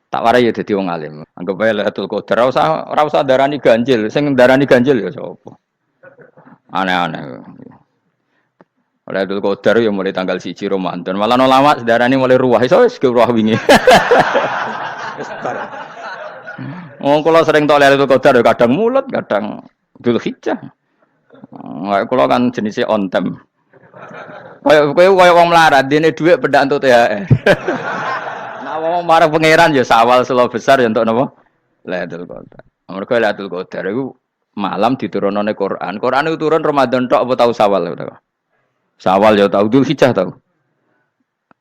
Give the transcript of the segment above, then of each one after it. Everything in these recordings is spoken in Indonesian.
Tak warai ya dadi wong alim. Anggap ae Lailatul Qadar ora usah darani ganjil, sing darani ganjil ya sapa. Aneh-aneh. Lailatul Qadar ya mulai tanggal 1 Ramadan. Malah ulama sedarani mulai ruwah iso wis ke ruwah wingi. Wis bar. Kula sering tok Lailatul Qadar ya kadang mulut, kadang Dzulhijjah. Kula kan jenisnya on time. Kowe wong melarat, dene dhuwit pendak entuk THR. Nah wong marang pangeran ya sawal selo besar ya entuk napa? Lailatul Qadar. Mergo Lailatul Qadar iku malam diturunane Quran. Quran itu turun Ramadan tok apa tau Sawal ya? Sawal ya tau, Dzulhijjah tau.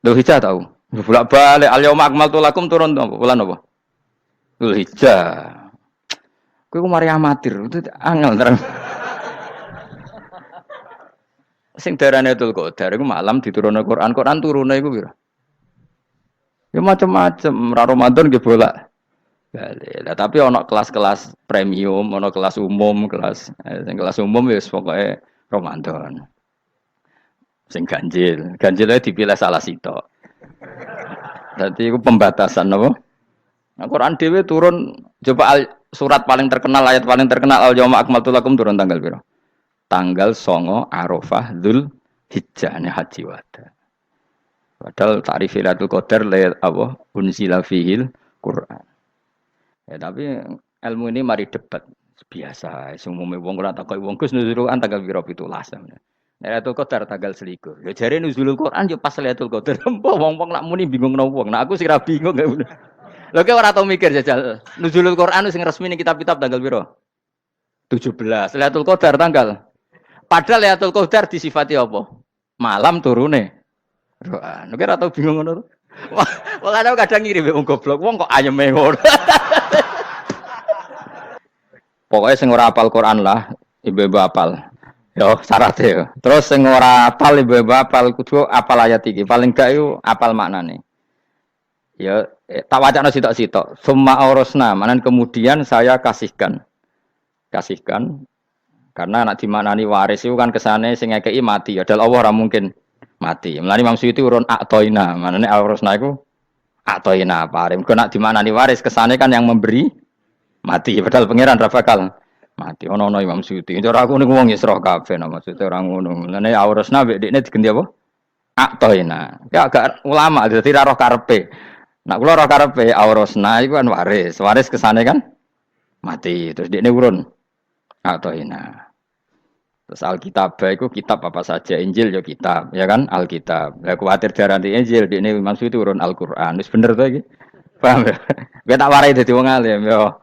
Dzulhijjah tau. Bolak-balik al-yauma akmaltu lakum turun apa? Bulan apa? Dzulhijjah. Kowe ku mari amatir, itu angel terang. Sing darane Lailatul Qadar iku malam diturunne Quran. Quran turune iku pira? Ya macam-macam, ra Ramadan nggih bolak. Lah tapi ana kelas-kelas premium, ana kelas umum, sing kelas umum wis pokoke Ramadan. Sing ganjil, ganjilnya dipilih salah sitok. Dadi iku pembatasan napa? Nah, Quran dhewe turun coba surat paling terkenal, ayat paling terkenal al-yauma akmaltu lakum turun tanggal pira? Tanggal 9 Arafah Dzulhijjah haji wada. Padahal ta'rif Lailatul Qadar apa unzila fihil Quran. Ya tapi ilmu ini mari debat biasa. Umume wong ora takoki wong Gus nuzul Quran tanggal pira 17. Lailatul Qadar tanggal 21. Ya jare nuzulul Quran yo pas Lailatul Qadar. Wong-wong nak muni bingung nang wong. Nah aku sih ra bingung. Lho kowe ora tau mikir jajal. Nuzulul Quran sing resmi ning kitab-kitab tanggal pira? 17. Lailatul Qadar tanggal. Padahal Lailatul Qadar disifati apa? Malam turune. Quran. Kowe ora tau bingung ngono. Wong kadang ngirim wong goblok. Wong kok ayeme ngono. Pokoknya sing ora apal Quran lah, ibu-ibu apal. Yo syaratnya. Terus sing ora apal ibu-ibu apal kudu apal ayat iki. Paling gak yo apal maknane. Ya tak wacana sitok-sitok. Summa aurasna, manan kemudian saya kasihkan. Karena anak dimaknani waris itu kan kesane sing ngekeki mati. Padahal Allah ora mungkin mati. Mulane Imam Suyuti urun atoina. Manane aurasna iku atoina paring. Kok nak dimaknani waris kesane kan yang memberi mati. Padahal pangeran ra bakal mati. Ono Imam Suyuti. Cara aku niku wong Isra kabeh maksudnya ora ngono. Mulane aurasna mek dekne diganti apa? Atoina. Ya agak ulama dadi ra roh karepe. Nak kula roh karepe aurasna iku kan waris. Waris kesane kan mati. Terus dekne urun atoina. Terus Alkitab itu kitab apa saja, Injil ya kitab, ya kan Alkitab. Lah kuwatir darani Injil, dene Imam Suyuti urun Al-Qur'an. Wis bener to iki? Paham ya? Kowe tak warai dadi wong alim ya.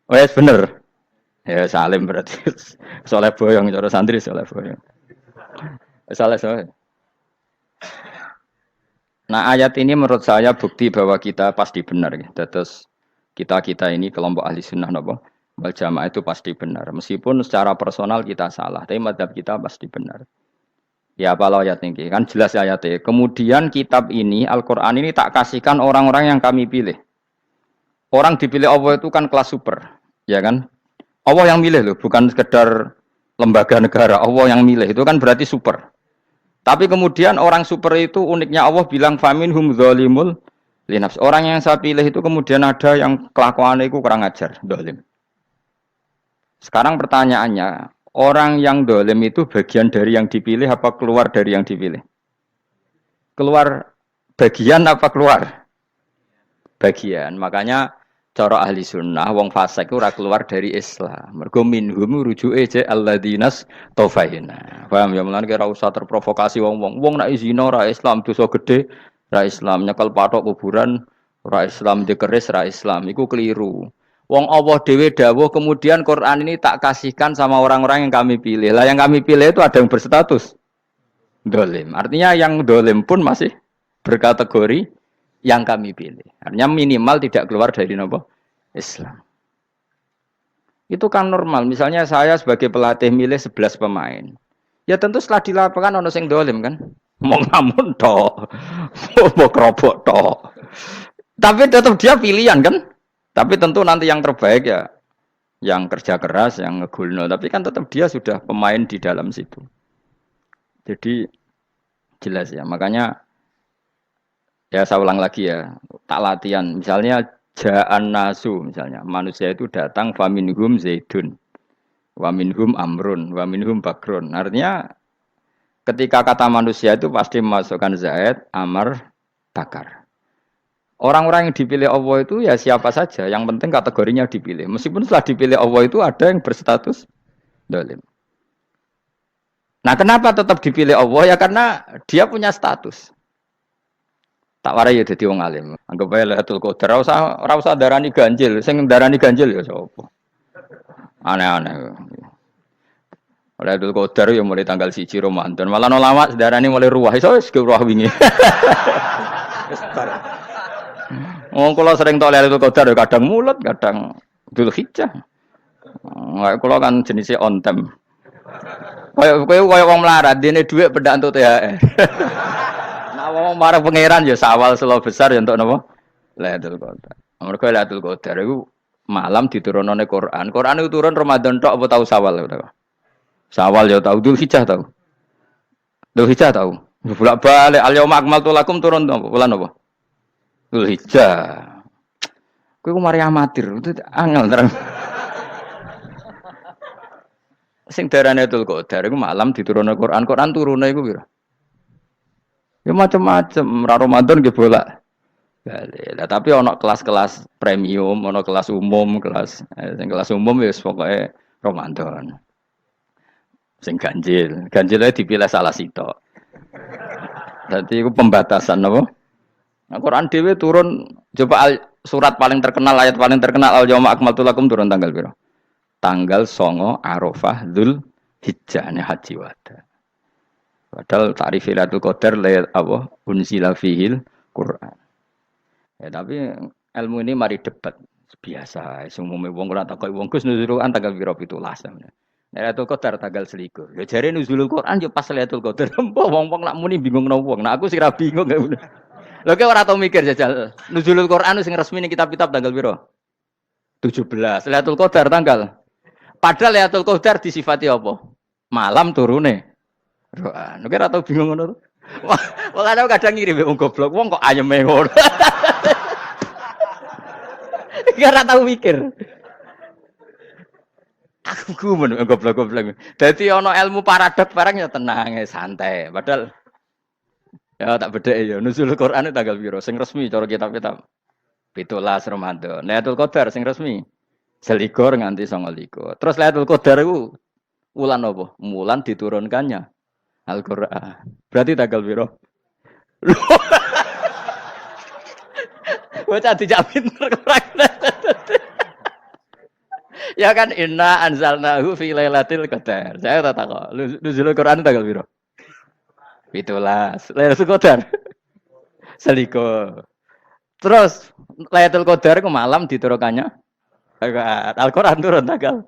Wis bener. Ya salim berarti. Soleh boyong cara santri soleh boyong. Soleh. Nah, ayat ini menurut saya bukti bahwa kita pasti benar gitu. Terus kita ini kelompok ahli sunnah napa? Wal jamaah itu pasti benar. Meskipun secara personal kita salah, tapi mazhab kita pasti benar. Ya kalau ayat ini kan jelas ayatnya. Kemudian kitab ini, Al-Quran ini tak kasihkan orang-orang yang kami pilih. Orang dipilih Allah itu kan kelas super, ya kan? Allah yang milih loh, bukan sekedar lembaga negara. Allah yang milih itu kan berarti super. Tapi kemudian orang super itu uniknya Allah bilang faminhum dzalimul linafs. Orang yang saya pilih itu kemudian ada yang kelakuannya itu kurang ajar, zalim. Sekarang pertanyaannya, orang yang dolim itu bagian dari yang dipilih apa keluar dari yang dipilih? Keluar bagian apa keluar? Bagian. Makanya cara ahli sunnah, wong fasik itu keluar dari Islam. Mergo minhum rujuke je alladinas tofaina. Paham ya? Mulane ora usah terprovokasi wong-wong. Wong nek zina ora Islam, dosa gede ora Islam, nyekel patok kuburan ora Islam, dikeris ora Islam. Iku keliru. Wong Allah dhewe dawuh kemudian Quran ini tak kasihkan sama orang-orang yang kami pilih. Lah yang kami pilih itu ada yang berstatus dolim. Artinya yang dolim pun masih berkategori yang kami pilih. Artinya minimal tidak keluar dari nopo Islam. Itu kan normal. Misalnya saya sebagai pelatih milih 11 pemain. Ya tentu setelah di lapangan ono sing dolim kan. Mau ngamun tok. Mau kerobok tok. Tapi tetap dia pilihan kan. Tapi tentu nanti yang terbaik ya yang kerja keras, yang ngegulno. Tapi kan tetap dia sudah pemain di dalam situ. Jadi jelas ya. Makanya Ya saya ulang lagi ya, tak latihan. Misalnya ja'an nasu misalnya, manusia itu datang faminhum zaidun, waminhum amrun, waminhum bakrun. Artinya ketika kata manusia itu pasti memasukkan zaid, amr, bakar. Orang-orang yang dipilih Allah itu ya siapa saja, yang penting kategorinya dipilih. Meskipun setelah dipilih Allah itu ada yang berstatus dolim. Nah kenapa tetap dipilih Allah? Ya karena dia punya status. Tak warai ya dadi wong alim. Anggap bae Lailatul Qadar ora usah darani ganjil. Sing darani ganjil ya sapa? Aneh-aneh. Lailatul Qadar ya mulai tanggal 1 Ramadan. Malah ulama darani mulai ruwah. Iso wis ke ruwah wingi. Wong kula sering tok Lailatul Qadar ya kadang mulut, kadang Dzulhijjah. Kula kan jenisnya on time. Kaya wong melarat, dene dhuwit pendak entuk THR. Nah, wong marang pangeran ya sawal selo besar ya entuk napa? Lailatul Qadar. Mergo Lailatul Qadar iku malam diturunane Quran. Quran itu turun Ramadan tok apa tau Sawal ya? Sawal ya tau, Dzulhijjah tau. Dzulhijjah tau. Bolak-balik al-yauma akmaltu lakum turun apa? Bulan apa? Dzulhijjah. Kowe ku mari amatir, itu angel terang. Sing darane Lailatul Qadar iku malam diturunne Quran. Quran turune iku pira? Ya macam-macam, ra Ramadan nggih bolak. Lah tapi ana kelas-kelas premium, ana kelas umum, sing kelas umum ya pokoke Ramadan. Sing ganjil, ganjile dipilih salah sitok. Dadi iku pembatasan apa? Nah, Quran dhewe turun coba surat paling terkenal, ayat paling terkenal al-yauma akmaltu lakum turun tanggal pira? Tanggal 9 Arafah Dzulhijjah haji wada. Padahal ta'rif Lailatul Qadar apa unzila fihil Quran. Ya tapi ilmu ini mari debat biasa. Umumnya wong ora takok wong Gus nuzul Quran tanggal pira 17. Lailatul Qadar tanggal 21. Ya jare nuzulul Quran yo pas Lailatul Qadar. Wong-wong nak muni bingung nang wong. Nah aku sira bingung. Lho kok ora tau mikir jajal. Nuzulul Quran sing resmi ning kitab-kitab tanggal pira? 17. Lailatul Qadar tanggal. Padahal Lailatul Qadar disifati apa? Malam turune. Quran. Nek ora tau bingung ngono. Wong kadang ngirim wong goblok. Wong kok ayeme ngono. Ora tau mikir. Aku gumun goblok-goblok. Dadi ana ilmu paradok barang ya tenang, santai. Padahal ya tak bedhek ya. Nuzul Quran tanggal piro? Sing resmi cara kitab-kitab. 17 Ramadan. Lailatul Qadar sing resmi 21 nganti 29. Terus Lailatul Qadar iku wulan apa? Wulan diturunkannya Al-Qur'an. Berarti tanggal piro? Bocah dijak pinter kurang. Ya kan inna anzalnahu fi lailatul qadar. Saya tak tahu. Nuzul Quran tanggal piro? 17. Lailatul Qadar. Seliko. Terus Lailatul Qadar ku malam diturunkannya Al-Qur'an turun tanggal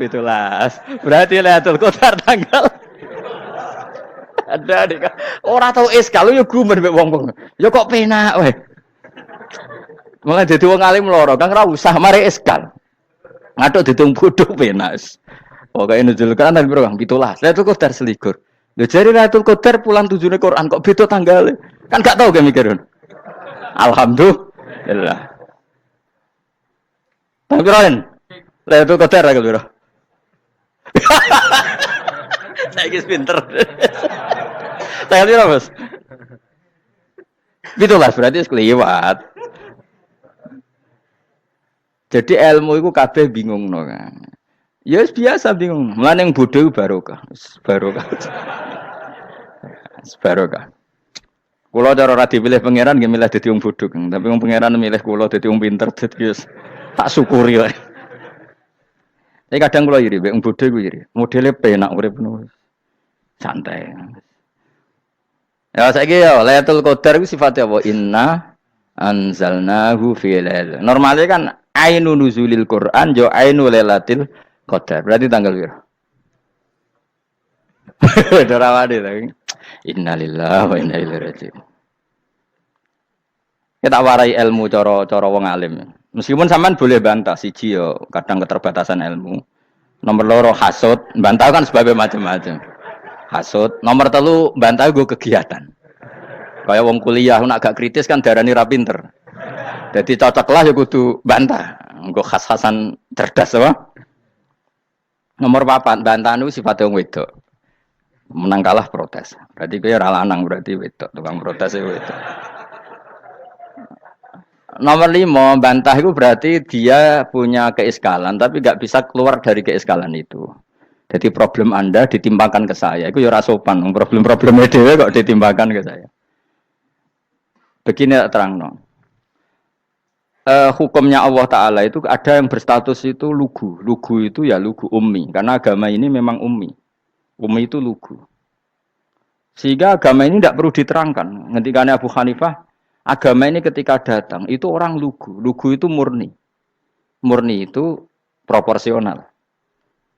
17. Berarti Lailatul Qadar tanggal ada dik. Ora tau iskal yo gumen mek wong-wong. Yo kok penak wae. Mulai dadi wong alim loro, Kang ora usah mari iskal. Ngatuk ditung bodho penak. Pokoke nuzul Quran tanggal piro, Kang? 17. Lailatul Qadar selikur. Lho jare Lailatul Qadar bulan 7-ne Quran kok beda tanggale. Kan gak tau ge mikir. Alhamdulillah. Tanggal piro, Lailatul Qadar tanggal piro? Saiki pinter. Tanggal piro, Bos? 17 berarti kelewat. Jadi ilmu itu kabeh bingung no kan. Ya biasa bingung. Mulane yang bodoh barokah. Barokah. Barokah. Kula cara ora dipilih pangeran nggih milih dadi wong bodoh, tapi wong pangeran milih kula dadi wong pinter dadi tak syukuri wae. Tapi kadang kula iri wong bodoh iku iri. Modele penak urip ngono. Santai. Ya saiki ya Lailatul Qadar iku sifate apa? Inna anzalnahu fi lail. Normale kan ainu nuzulil Quran yo ainu Lailatul Qadar. Berarti tanggal piro? Dorawade ta. Innalillahi wa inna ilaihi raji'un. Kita warai ilmu cara wong alim. Meskipun sampean boleh bantah siji yo kadang keterbatasan ilmu. Nomor loro hasud, bantah kan sebab macam-macam. Hasud. Nomor telu bantah gue kegiatan. Kayak wong kuliah nak agak kritis kan darani ra pinter. Jadi cocoklah ya kudu bantah. Engko khas-khasan cerdas apa? Nomor 4, bantahan itu sifatnya wong wedok. Menang kalah protes. Berarti kowe ora lanang berarti wedok, tukang protes itu wedok. Nomor 5, bantah itu berarti dia punya keiskalan tapi nggak bisa keluar dari keiskalan itu. Jadi problem Anda ditimpakan ke saya, itu ya ora sopan. Problem-problemnya dhewe kok ditimpakan ke saya. Begini terang no. Hukumnya Allah Ta'ala itu ada yang berstatus itu lugu. Lugu itu ya lugu ummi. Karena agama ini memang ummi. Ummi itu lugu. Sehingga agama ini tidak perlu diterangkan. Ngendikane Abu Hanifah, agama ini ketika datang, itu orang lugu. Lugu itu murni. Murni itu proporsional.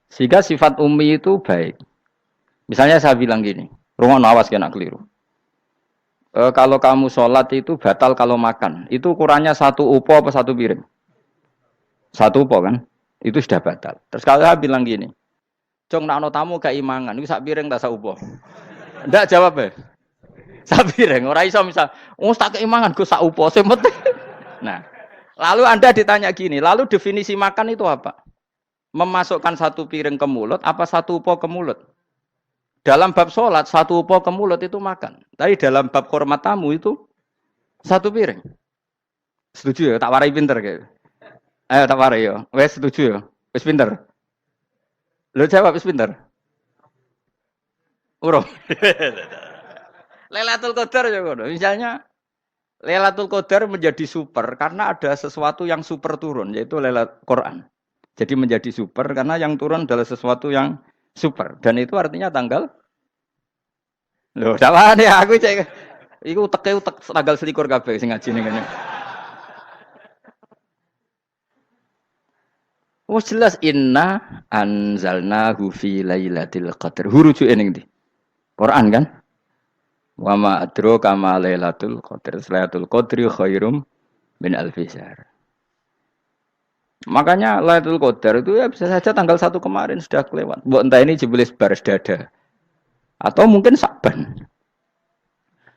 Sehingga sifat ummi itu baik. Misalnya saya bilang gini, rungono awas kena keliru. Kalau kamu sholat itu batal kalau makan. Itu ukurannya 1 upo apa 1 piring? 1 upo kan? Itu sudah batal. Terus kalau saya bilang gini, Jong nak ono tamu gak imangan, itu 1 piring tak 1 upo. Ndak jawab ya? 1 piring. Ora iso misal, tak keimangan gue 1 upo. Nah, lalu Anda ditanya gini, lalu definisi makan itu apa? Memasukkan 1 piring ke mulut, apa 1 upo ke mulut? Dalam bab sholat, 1 upo ke mulut itu makan. Tapi dalam bab hormat tamu itu 1 piring. Setuju ya? Tak warai pinter kayak. Ayo tak warai ya. Wes setuju ya? Wes pinter. Lo jawab wes pinter. Urung. Lailatul Qadar ya ngono. Misalnya Lailatul Qadar menjadi super karena ada sesuatu yang super turun, yaitu Lailatul Quran. Jadi menjadi super karena yang turun adalah sesuatu yang super, dan itu artinya tanggal. Loh, salah nih aku cek. Iku utek tanggal 21 kabeh sing ngaji ning kene. Oh jelas inna anzalnahu fi lailatul qadar. Hurujuke ning ndi? Quran kan? Wa ma adraka ma lailatul qadar. Lailatul qadri khairum min alfi syahr. Makanya Lailatul Qadar itu ya bisa saja tanggal 1 kemarin sudah kelewat. Mbok entah ini jebelis baris dada. Atau mungkin Sa'ban.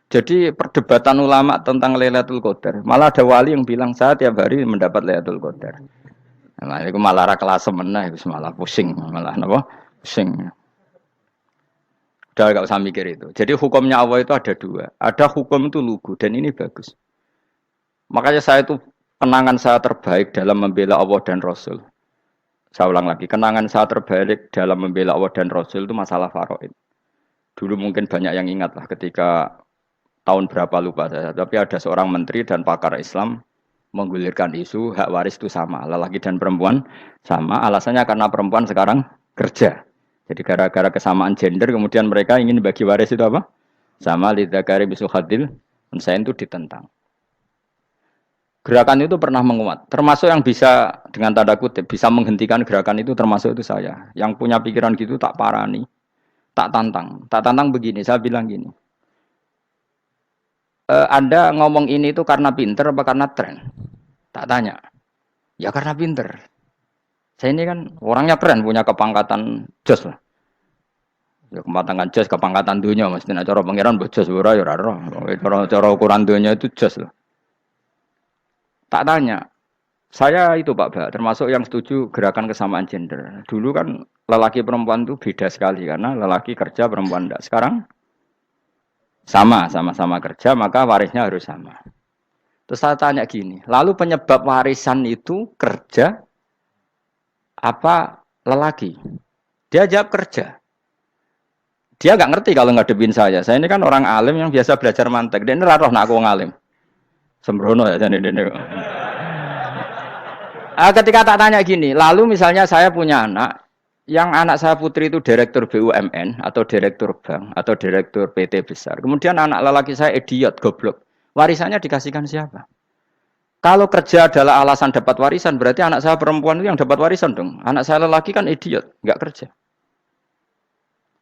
Jadi perdebatan ulama tentang Lailatul Qadar. Malah ada wali yang bilang saya tiap hari mendapat Lailatul Qadar. Nah, itu malah ra kelas meneh, malah pusing, malah napa? Pusing. Udah enggak usah mikir itu. Jadi hukumnya Allah itu ada 2. Ada hukum itu lugu dan ini bagus. Makanya saya itu kenangan saya terbaik dalam membela Allah dan Rasul. Saya ulang lagi, kenangan saya terbaik dalam membela Allah dan Rasul itu masalah faraid. Dulu mungkin banyak yang ingat lah ketika tahun berapa lupa saya, tapi ada seorang menteri dan pakar Islam menggulirkan isu hak waris itu sama, lelaki dan perempuan sama, alasannya karena perempuan sekarang kerja. Jadi gara-gara kesamaan gender kemudian mereka ingin bagi waris itu apa? Sama lidzakari bisul hadil, saya itu ditentang. Gerakan itu pernah menguat, termasuk yang bisa dengan tanda kutip bisa menghentikan gerakan itu termasuk itu saya. Yang punya pikiran gitu tak parani, tak tantang begini. Saya bilang gini, Anda ngomong ini itu karena pinter apa karena tren? Tak tanya, ya karena pinter. Saya ini kan orangnya keren, punya kepangkatan jos lah. Ya kepangkatan jos, kepangkatan dunia, mestinya cara pangeran bojos ora ya ora. Cara ukuran dunia itu jos lah. Tak tanya, saya itu Pak Ba, termasuk yang setuju gerakan kesamaan gender. Dulu kan lelaki perempuan itu beda sekali karena lelaki kerja perempuan tidak. Sekarang sama-sama kerja maka warisnya harus sama. Terus saya tanya gini, lalu penyebab warisan itu kerja apa lelaki? Dia jawab kerja. Dia nggak ngerti kalau ngadepin saya. Saya ini kan orang alim yang biasa belajar mantek. Dia ini roh nak aku ngalim. Sembrono ya jadi ini. Ketika tak tanya gini, lalu misalnya saya punya anak, yang anak saya putri itu direktur BUMN atau direktur bank atau direktur PT besar. Kemudian anak lelaki saya idiot, goblok. Warisannya dikasihkan siapa? Kalau kerja adalah alasan dapat warisan, berarti anak saya perempuan itu yang dapat warisan dong. Anak saya lelaki kan idiot, nggak kerja.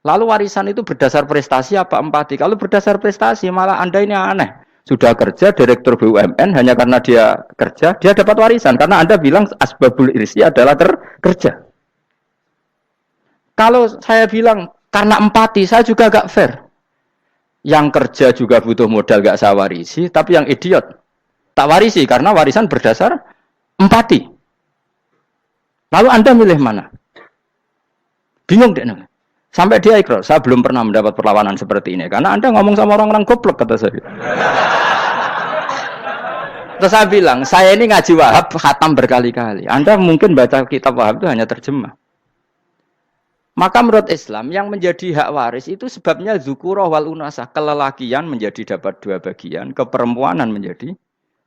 Lalu warisan itu berdasar prestasi apa empati? Kalau berdasar prestasi malah Anda ini aneh. Sudah kerja direktur BUMN hanya karena dia kerja, dia dapat warisan. Karena Anda bilang asbabul irsi adalah kerja. Kalau saya bilang karena empati, saya juga agak fair. Yang kerja juga butuh modal gak saya warisi, tapi yang idiot tak warisi karena warisan berdasar empati. Lalu Anda milih mana? Bingung deh. Sampai dia ikrar, saya belum pernah mendapat perlawanan seperti ini. Karena Anda ngomong sama orang-orang goblok, kata saya. Terus saya bilang, saya ini ngaji Wahab, khatam berkali-kali. Anda mungkin baca kitab Wahab itu hanya terjemah. Maka menurut Islam, yang menjadi hak waris itu sebabnya zukurah wal unasah. Kelelakian menjadi dapat 2 bagian, keperempuanan menjadi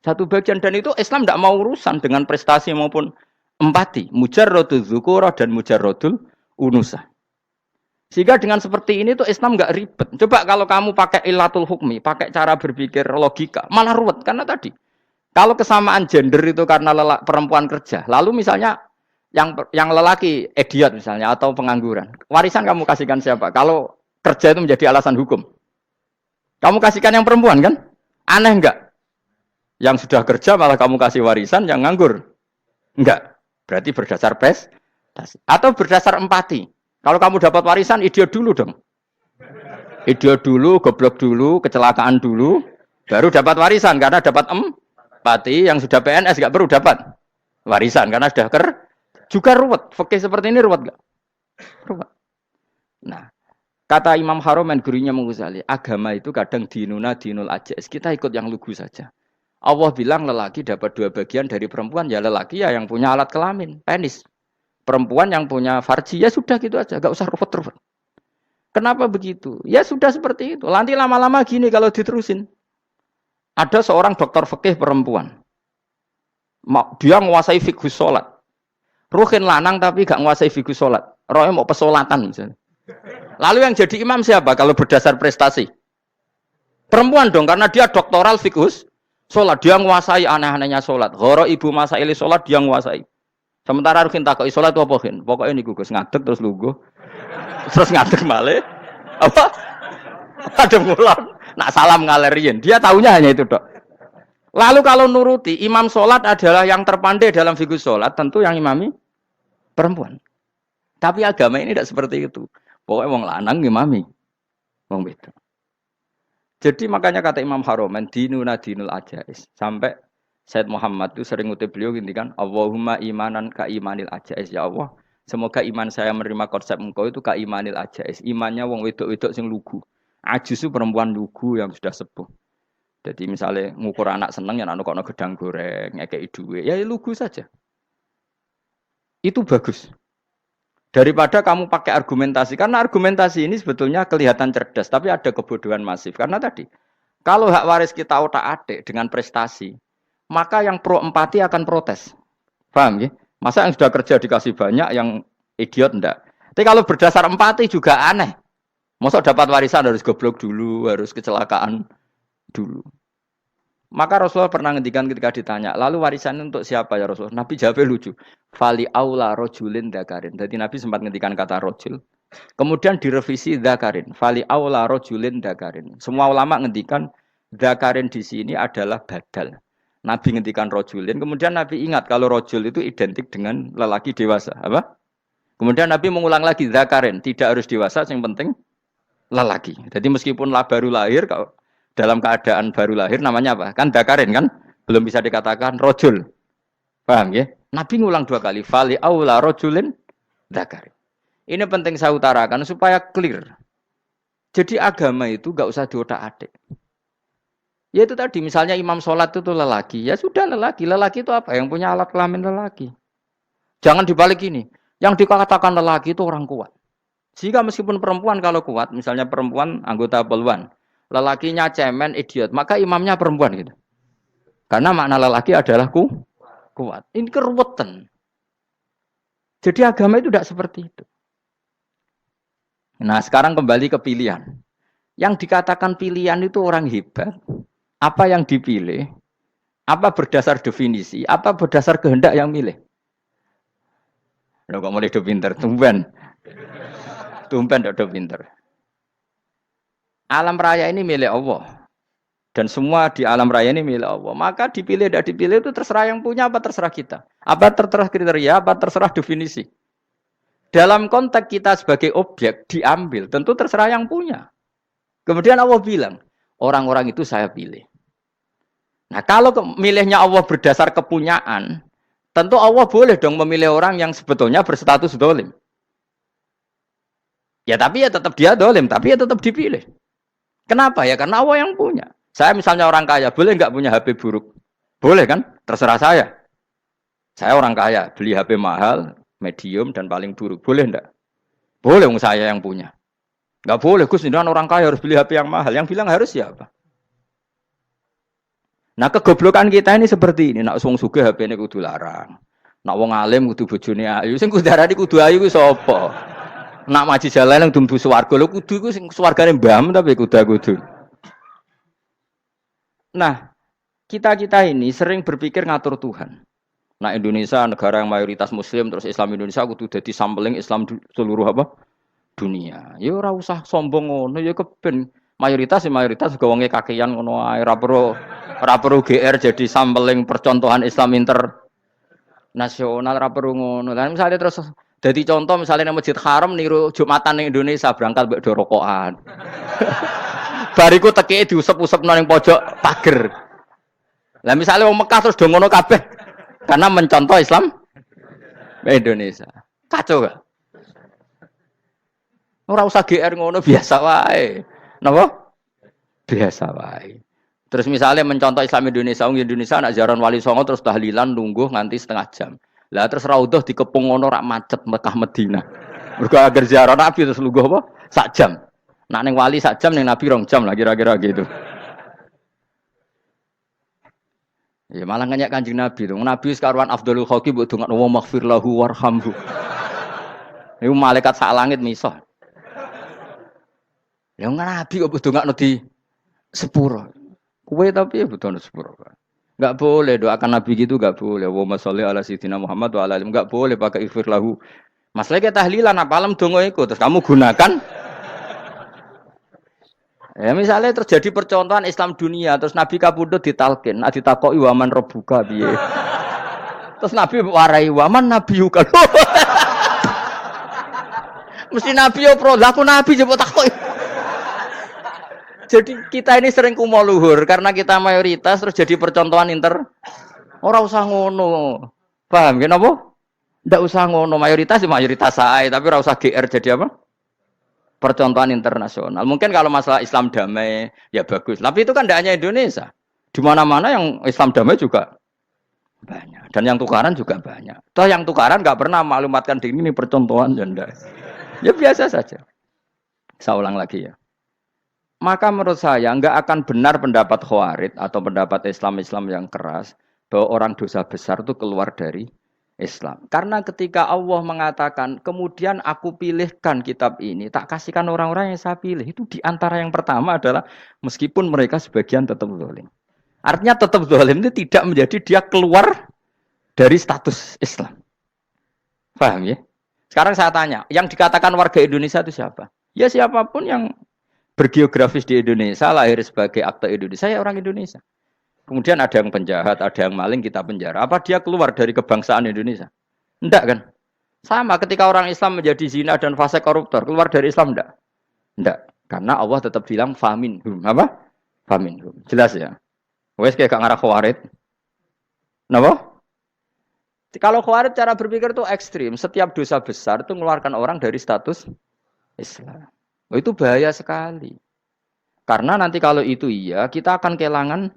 1 bagian. Dan itu Islam tidak mau urusan dengan prestasi maupun empati. Mujarrodul zukurah dan mujarrodul unusah. Sehingga dengan seperti ini tuh Islam nggak ribet. Coba kalau kamu pakai ilatul hukmi, pakai cara berpikir logika, malah ruwet. Karena tadi, kalau kesamaan gender itu karena perempuan kerja, lalu misalnya yang lelaki idiot misalnya atau pengangguran, warisan kamu kasihkan siapa? Kalau kerja itu menjadi alasan hukum, kamu kasihkan yang perempuan kan? Aneh enggak? Yang sudah kerja malah kamu kasih warisan yang nganggur? Enggak. Berarti berdasar prestasi atau berdasar empati. Kalau kamu dapat warisan, idiot dulu dong. Idiot dulu, goblok dulu, kecelakaan dulu, baru dapat warisan karena dapat empati. Yang sudah PNS enggak perlu dapat warisan karena sudah juga ruwet. Fikih seperti ini ruwet enggak? Ruwet. Nah, kata Imam Haromen gurunya Menguzali, agama itu kadang dinuna dinul ajais. Kita ikut yang lugu saja. Allah bilang lelaki dapat 2 bagian dari perempuan, ya lelaki ya yang punya alat kelamin, penis. Perempuan yang punya farji, ya sudah gitu aja, gak usah ruwet-ruwet. Kenapa begitu? Ya sudah seperti itu. Nanti lama-lama gini kalau diterusin. Ada seorang dokter fikih perempuan. Dia menguasai fikih sholat. Ruhin lanang tapi gak menguasai fikih sholat. Rohnya mau pesolatan misalnya. Lalu yang jadi imam siapa kalau berdasar prestasi? Perempuan dong, karena dia doktoral fikih sholat. Dia menguasai aneh-anehnya sholat. Ghoro ibu masaili sholat dia menguasai. Sementara Ruhin takoi sholat apa Ruhin? Pokoknya ini gugus ngadeg terus lugu. Terus ngadeg malih. Apa? Ada mulan. Nak salam ngalerin. Dia tahunya hanya itu dok. Lalu kalau nuruti imam sholat adalah yang terpandai dalam fikih sholat, tentu yang imami perempuan. Tapi agama ini tidak seperti itu. Pokoknya wong lanang imami. Wong beda. Jadi makanya kata Imam Haromen dinuna dinul ajais. Sampai Said Muhammad itu sering ngutip beliau gini kan, Allahumma imanan ka imanil ajais, ya Allah. Semoga iman saya menerima konsep engkau itu ka imanil ajais. Imannya wong wedok-wedok sing lugu. Ajis itu perempuan lugu yang sudah sepuh. Jadi misalnya ngukur anak seneng ya anak kono gedang goreng, ngekei duwe, ya lugu saja. Itu bagus. Daripada kamu pakai argumentasi, karena argumentasi ini sebetulnya kelihatan cerdas, tapi ada kebodohan masif. Karena tadi, kalau hak waris kita otak-atik dengan prestasi, maka yang pro empati akan protes. Paham ya? Masa yang sudah kerja dikasih banyak, yang idiot enggak? Tapi kalau berdasar empati juga aneh. Masa dapat warisan harus goblok dulu, harus kecelakaan dulu. Maka Rasulullah pernah ngendikan ketika ditanya, lalu warisan untuk siapa ya Rasulullah? Nabi jawabnya lucu. Fali aula rojulin dakarin. Jadi Nabi sempat ngendikan kata rojul. Kemudian direvisi dakarin. Fali aula rojulin dakarin. Semua ulama ngendikan dakarin di sini adalah badal. Nabi ngendikan rojulin, kemudian Nabi ingat kalau rojul itu identik dengan lelaki dewasa. Apa? Kemudian Nabi mengulang lagi zakarin, tidak harus dewasa, yang penting lelaki. Jadi meskipun baru lahir, kalau dalam keadaan baru lahir namanya apa? Kan zakarin kan? Belum bisa dikatakan rojul. Paham ya? Nabi ngulang 2 kali. Fali aula rojulin zakarin. Ini penting saya utarakan supaya clear. Jadi agama itu gak usah diotak-atik. Ya itu tadi, misalnya imam sholat itu lelaki. Ya sudah lelaki. Lelaki itu apa? Yang punya alat kelamin lelaki. Jangan dibalik ini. Yang dikatakan lelaki itu orang kuat. Sehingga meskipun perempuan kalau kuat, misalnya perempuan anggota poluan, lelakinya cemen, idiot, maka imamnya perempuan gitu. Karena makna lelaki adalah kuat. Ini keruwetan. Jadi agama itu tidak seperti itu. Nah sekarang kembali ke pilihan. Yang dikatakan pilihan itu orang hebat. Apa yang dipilih? Apa berdasar definisi? Apa berdasar kehendak yang milih? Lo kok mulai do pinter, tumben do pinter. Alam raya ini milik Allah. Dan semua di alam raya ini milik Allah. Maka dipilih tidak dipilih itu terserah yang punya apa terserah kita. Apa terserah kriteria, apa terserah definisi. Dalam konteks kita sebagai objek diambil, tentu terserah yang punya. Kemudian Allah bilang, orang-orang itu saya pilih. Nah, kalau milihnya Allah berdasar kepunyaan, tentu Allah boleh dong memilih orang yang sebetulnya berstatus dolim. Ya tapi ya tetap dia dolim, tapi ya tetap dipilih. Kenapa ya? Karena Allah yang punya. Saya misalnya orang kaya, boleh nggak punya HP buruk? Boleh kan? Terserah saya. Saya orang kaya, beli HP mahal, medium, dan paling buruk. Boleh enggak? Boleh, saya yang punya. Nggak boleh, Gus, ini orang kaya harus beli HP yang mahal. Yang bilang harus siapa? Nah, kegoblokan kita ini seperti ini. Nak wong sugih HP-ne kudu larang. Nak wong alim kudu bojone ayu. Sing kudu darani kudu ayu kuwi sapa? Nak maji jalan yang dumbu swarga lho kudu iku sing swargane mbam tapi kudu. Nah, kita ini sering berpikir ngatur Tuhan. Nah, Indonesia negara yang mayoritas muslim terus Islam Indonesia kudu dadi sampling Islam seluruh apa? Dunia. Ya ora usah sombong ngono ya keben mayoritas juga wonge kakean ngono ae ora perlu GR jadi sampling percontohan Islam internasional ora perlu ngono. Lah misale terus dadi contoh misalnya nang Masjid Haram niru Jumatan ning Indonesia berangkat mbek do rokokan. Bariku tekike diusep-usep nang pojok pager. Lah misalnya wong Mekah terus do ngono kabeh karena mencontoh Islam Indonesia. Kacau gak? Ora usah GR ngono biasa wae. Napa? Biasa wae. Terus misalnya mencontoh Islam Indonesia, Indonesia nak jaran Wali Songo terus tahlilan nunggu nganti setengah jam. Lah terus raudhah dikepung ngono rak macet Mekah Madinah. Mergo agar ziarah Nabi terus lungguh apa? Sak jam. Nak ning wali sak jam ning Nabi 2 jam lah kira-kira gitu. Ya malah nganyak Kanjeng Nabi to. Nabi sekaruan Afdhalul Khalqi mbok dongakno wa maghfir lahu warhamhu. Niku malaikat sak langit misah. Ya Nabi kok dongakno di sepuro. Kowe tapi ya butuh sepuro. Enggak boleh doakan Nabi gitu enggak boleh. Wa sholli ala sayyidina Muhammad wa ala alihi enggak boleh pakai ighfir lahu. Masalahnya tahlilan apa alam donga iku terus kamu gunakan. Ya misalnya terjadi percontohan Islam dunia terus Nabi kapundhut ditalkin, nek ditakoki waman rebuka piye. Terus Nabi warai waman nabiyuka. Mesti Nabi yo pro, lah aku Nabi coba takoki. Jadi kita ini sering kumo luhur karena kita mayoritas terus jadi percontohan Ora usah ngono. Paham ya napa? Ndak usah ngono, mayoritas sae, tapi ora usah GR jadi apa? Percontohan internasional. Mungkin kalau masalah Islam damai ya bagus. Tapi itu kan tidak hanya Indonesia. Di mana-mana yang Islam damai juga banyak. Dan yang tukaran juga banyak. Toh yang tukaran nggak pernah maklumatkan diri ini percontohan janda. Ya biasa saja. Saya ulang lagi ya. Maka menurut saya nggak akan benar pendapat Khawarij atau pendapat Islam yang keras bahwa orang dosa besar itu keluar dari Islam. Karena ketika Allah mengatakan, kemudian aku pilihkan kitab ini, tak kasihkan orang-orang yang saya pilih. Itu diantara yang pertama adalah, meskipun mereka sebagian tetap zalim. Artinya tetap zalim itu tidak menjadi dia keluar dari status Islam. Paham ya? Sekarang saya tanya, yang dikatakan warga Indonesia itu siapa? Ya siapapun yang bergeografis di Indonesia, lahir sebagai akte Indonesia, ya orang Indonesia. Kemudian ada yang penjahat, ada yang maling, kita penjara. Apa dia keluar dari kebangsaan Indonesia? Enggak kan? Sama ketika orang Islam menjadi zina dan fasik koruptor, keluar dari Islam enggak? Enggak. Karena Allah tetap bilang faminhum. Apa? Faminhum. Jelas ya? Wes kayak gak ngarah Khawarij. Napa? Kalau Khawarij cara berpikir itu ekstrim. Setiap dosa besar itu mengeluarkan orang dari status Islam. Oh, itu bahaya sekali. Karena nanti kalau itu iya, kita akan kehilangan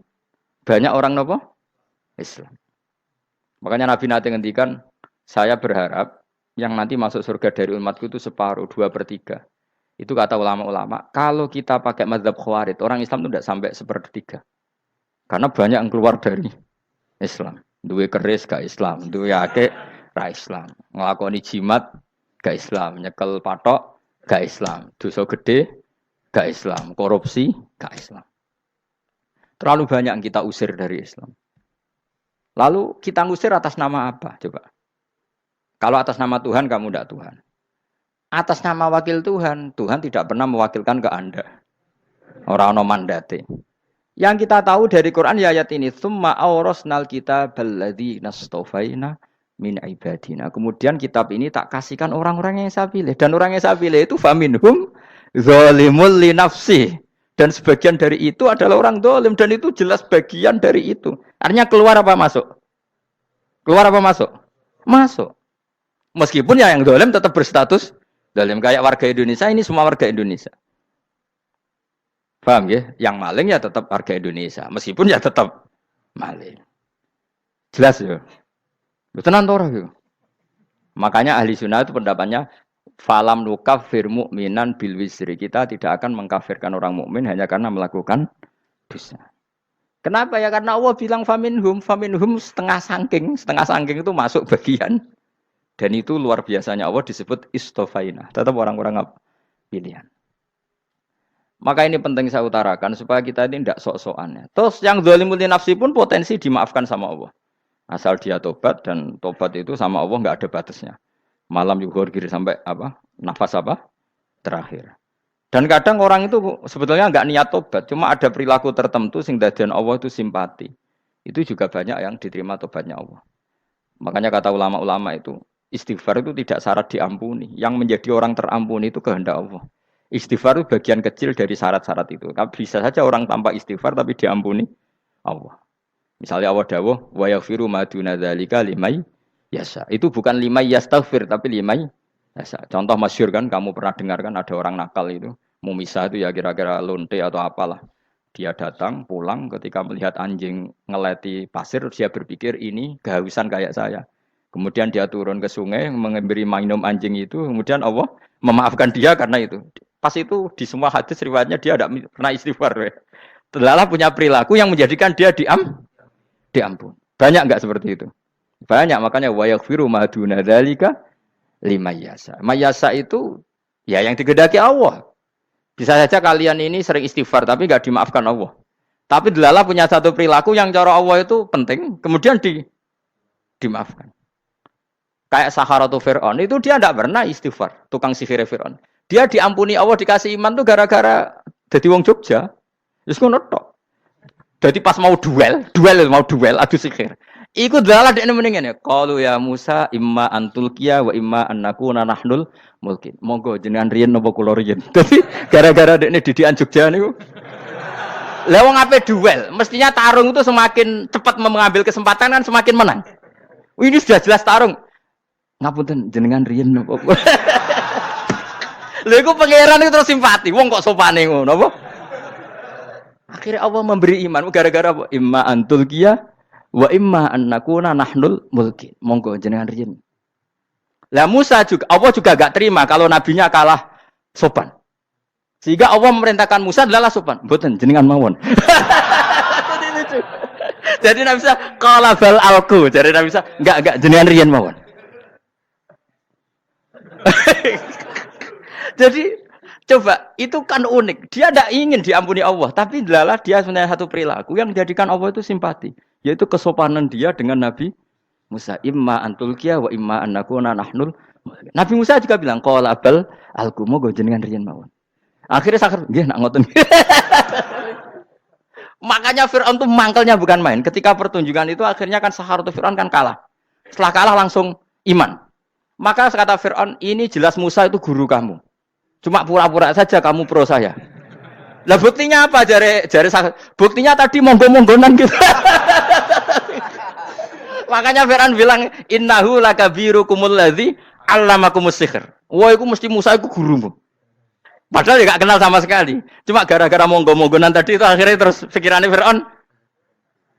banyak orang nopo Islam. Makanya Nabi nanti ngendikan, saya berharap yang nanti masuk surga dari umatku itu separuh, 2/3. Itu kata ulama-ulama. Kalau kita pakai mazhab Khawarij, orang Islam itu tidak sampai 1/3. Karena banyak yang keluar dari Islam. Duwe keris gak Islam, duwe akeh ra Islam. Nglakoni jimat gak Islam, nyekel patok gak Islam, dosa gede gak Islam, korupsi gak Islam. Terlalu banyak yang kita usir dari Islam. Lalu kita ngusir atas nama apa? Coba. Kalau atas nama Tuhan, kamu tidak Tuhan. Atas nama wakil Tuhan, Tuhan tidak pernah mewakilkan ke Anda. Orang-orang mandate. Yang kita tahu dari Quran ya ayat ini, tsumma awrasnal kitabal ladzina astafaina min ibadina. Kemudian kitab ini tak kasihkan orang-orang yang saya pilih. Dan orang yang saya pilih itu faminhum zalimul li nafsi. Dan sebagian dari itu adalah orang dolim. Dan itu jelas bagian dari itu. Artinya keluar apa masuk? Keluar apa masuk? Masuk. Meskipun ya yang dolim tetap berstatus dolim. Kayak warga Indonesia, ini semua warga Indonesia. Paham ya? Yang maling ya tetap warga Indonesia. Meskipun ya tetap maling. Jelas ya? Tenan ora ya? Makanya ahli sunnah itu pendapatnya falam nukafir mu'minan bil wisri. Kita tidak akan mengkafirkan orang mukmin hanya karena melakukan dosa. Kenapa ya? Karena Allah bilang faminhum setengah sangking itu masuk bagian. Dan itu luar biasanya Allah disebut istofaina. Tetap orang-orang pilihan. Maka ini penting saya utarakan supaya kita ini tidak sok-sokan. Terus yang zalimul nafsi pun potensi dimaafkan sama Allah. Asal dia tobat dan tobat itu sama Allah nggak ada batasnya. Malam yuhur kiri sampai apa? Nafas apa? Terakhir. Dan kadang orang itu sebetulnya nggak niat tobat, cuma ada perilaku tertentu sing dadian Allah itu simpati. Itu juga banyak yang diterima tobatnya Allah. Makanya kata ulama-ulama itu, istighfar itu tidak syarat diampuni. Yang menjadi orang terampuni itu kehendak Allah. Istighfar itu bagian kecil dari syarat-syarat itu. Bisa saja orang tanpa istighfar tapi diampuni Allah. Misalnya Allah dawuh wa yaghfiru ma duna dzalika limay yasha. Itu bukan limay yastaghfir tapi limay yasha. Contoh masyhur kan kamu pernah dengar kan ada orang nakal itu, mau misah itu ya kira-kira lonte atau apalah. Dia datang pulang ketika melihat anjing ngeleti pasir dia berpikir ini kehausan kayak saya. Kemudian dia turun ke sungai memberi minum anjing itu, kemudian Allah memaafkan dia karena itu. Pas itu di semua hadis riwayatnya dia tidak pernah istighfar. Telah punya perilaku yang menjadikan dia diampun. Banyak enggak seperti itu? Banyak, makanya wa yaghfiru ma duna dzalika limayasa. Mayasa itu ya yang digedaki Allah. Bisa saja kalian ini sering istighfar tapi enggak dimaafkan Allah. Tapi delala punya satu perilaku yang cara Allah itu penting, kemudian dimaafkan. Kayak Saharatu Fir'aun itu dia enggak pernah istighfar, tukang sihir Fir'aun. Dia diampuni Allah dikasih iman tuh gara-gara jadi wong Jogja. Wis ngono tok. Jadi pas mau duel adu sihir. Iku dalah dekne mendingan ya. Qalu ya Musa imma antulqiya wa imma annakuna nahnul mulkin. Monggo jenengan riyen napa kula riyen. Dadi gara-gara dekne didikan Jogja niku. Lah wong ape duel, mestinya tarung itu semakin cepat mengambil kesempatan kan semakin menang. Ini sudah jelas tarung. Ngapunten jenengan riyen napa. Lha iku pangeran itu terus simpati. Wong kok sopane ngono apa? Akhirnya Allah memberi iman gara-gara apa? Imma antulqiya wa imma annakuna nahnul mulkin. Monggo jenengan riyen. Lah Musa juga Allah juga enggak terima kalau nabinya kalah sopan. Sehingga Allah memerintahkan Musa adalah sopan. Mboten jenengan mawon. Jadi Nabi Musa qala bal alqu. Jadi Nabi Musa enggak jenengan riyen mawon. Jadi coba itu kan unik. Dia tidak ingin diampuni Allah, tapi adalah dia punya satu perilaku yang menjadikan Allah itu simpati, yaitu kesopanan dia dengan Nabi Musa. Imma antulqiya wa imma annakuna nahnul. Nabi Musa juga bilang qala bal alqu moga jenengan riyen mawon. Akhirnya sakar nggih nak ngoten. Makanya Firaun tuh mangkelnya bukan main. Ketika pertunjukan itu akhirnya kan Saharatu Firaun kan kalah. Setelah kalah langsung iman. Maka kata Firaun, ini jelas Musa itu guru kamu. Cuma pura-pura saja kamu pro saya. Lah buktinya apa? Jare buktinya tadi monggo-monggonan gitu. Makanya Firaun bilang innahu lakabirukumul ladzi 'allamakumus sihr. Wah, iku mesti Musa iku gurumu. Padahal ya gak kenal sama sekali. Cuma gara-gara monggo-monggonan tadi itu akhirnya terus pikirannya Firaun.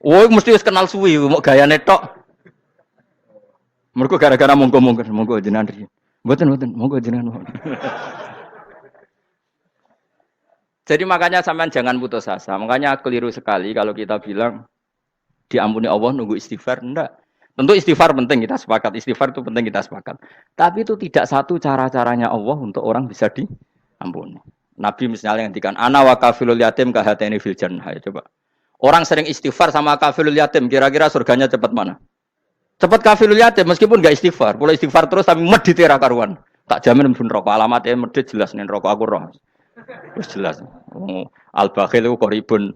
Wah, mesti wis kenal suwi mau gayane tok. Mergo gara-gara monggo-monggon, monggo jenengan riyen. Mboten, monggo jenengan. Jadi makanya sampean jangan putus asa. Makanya keliru sekali kalau kita bilang diampuni Allah nunggu istighfar. Enggak. Tentu istighfar penting, kita sepakat. Istighfar itu penting, kita sepakat. Tapi itu tidak satu cara-caranya Allah untuk orang bisa diampuni. Nabi misalnya ngendikan ana wa kafilul yatim kahateni fil jannah. Ya, coba. Orang sering istighfar sama kafilul yatim, kira-kira surganya cepat mana? Cepat kafilul yatim meskipun enggak istighfar. Boleh istighfar terus tapi medit ra karuan. Tak jamin pun rokok alamatnya medit jelas nih rokok aku roh. Wis jelas. Al-bakhil itu qoribun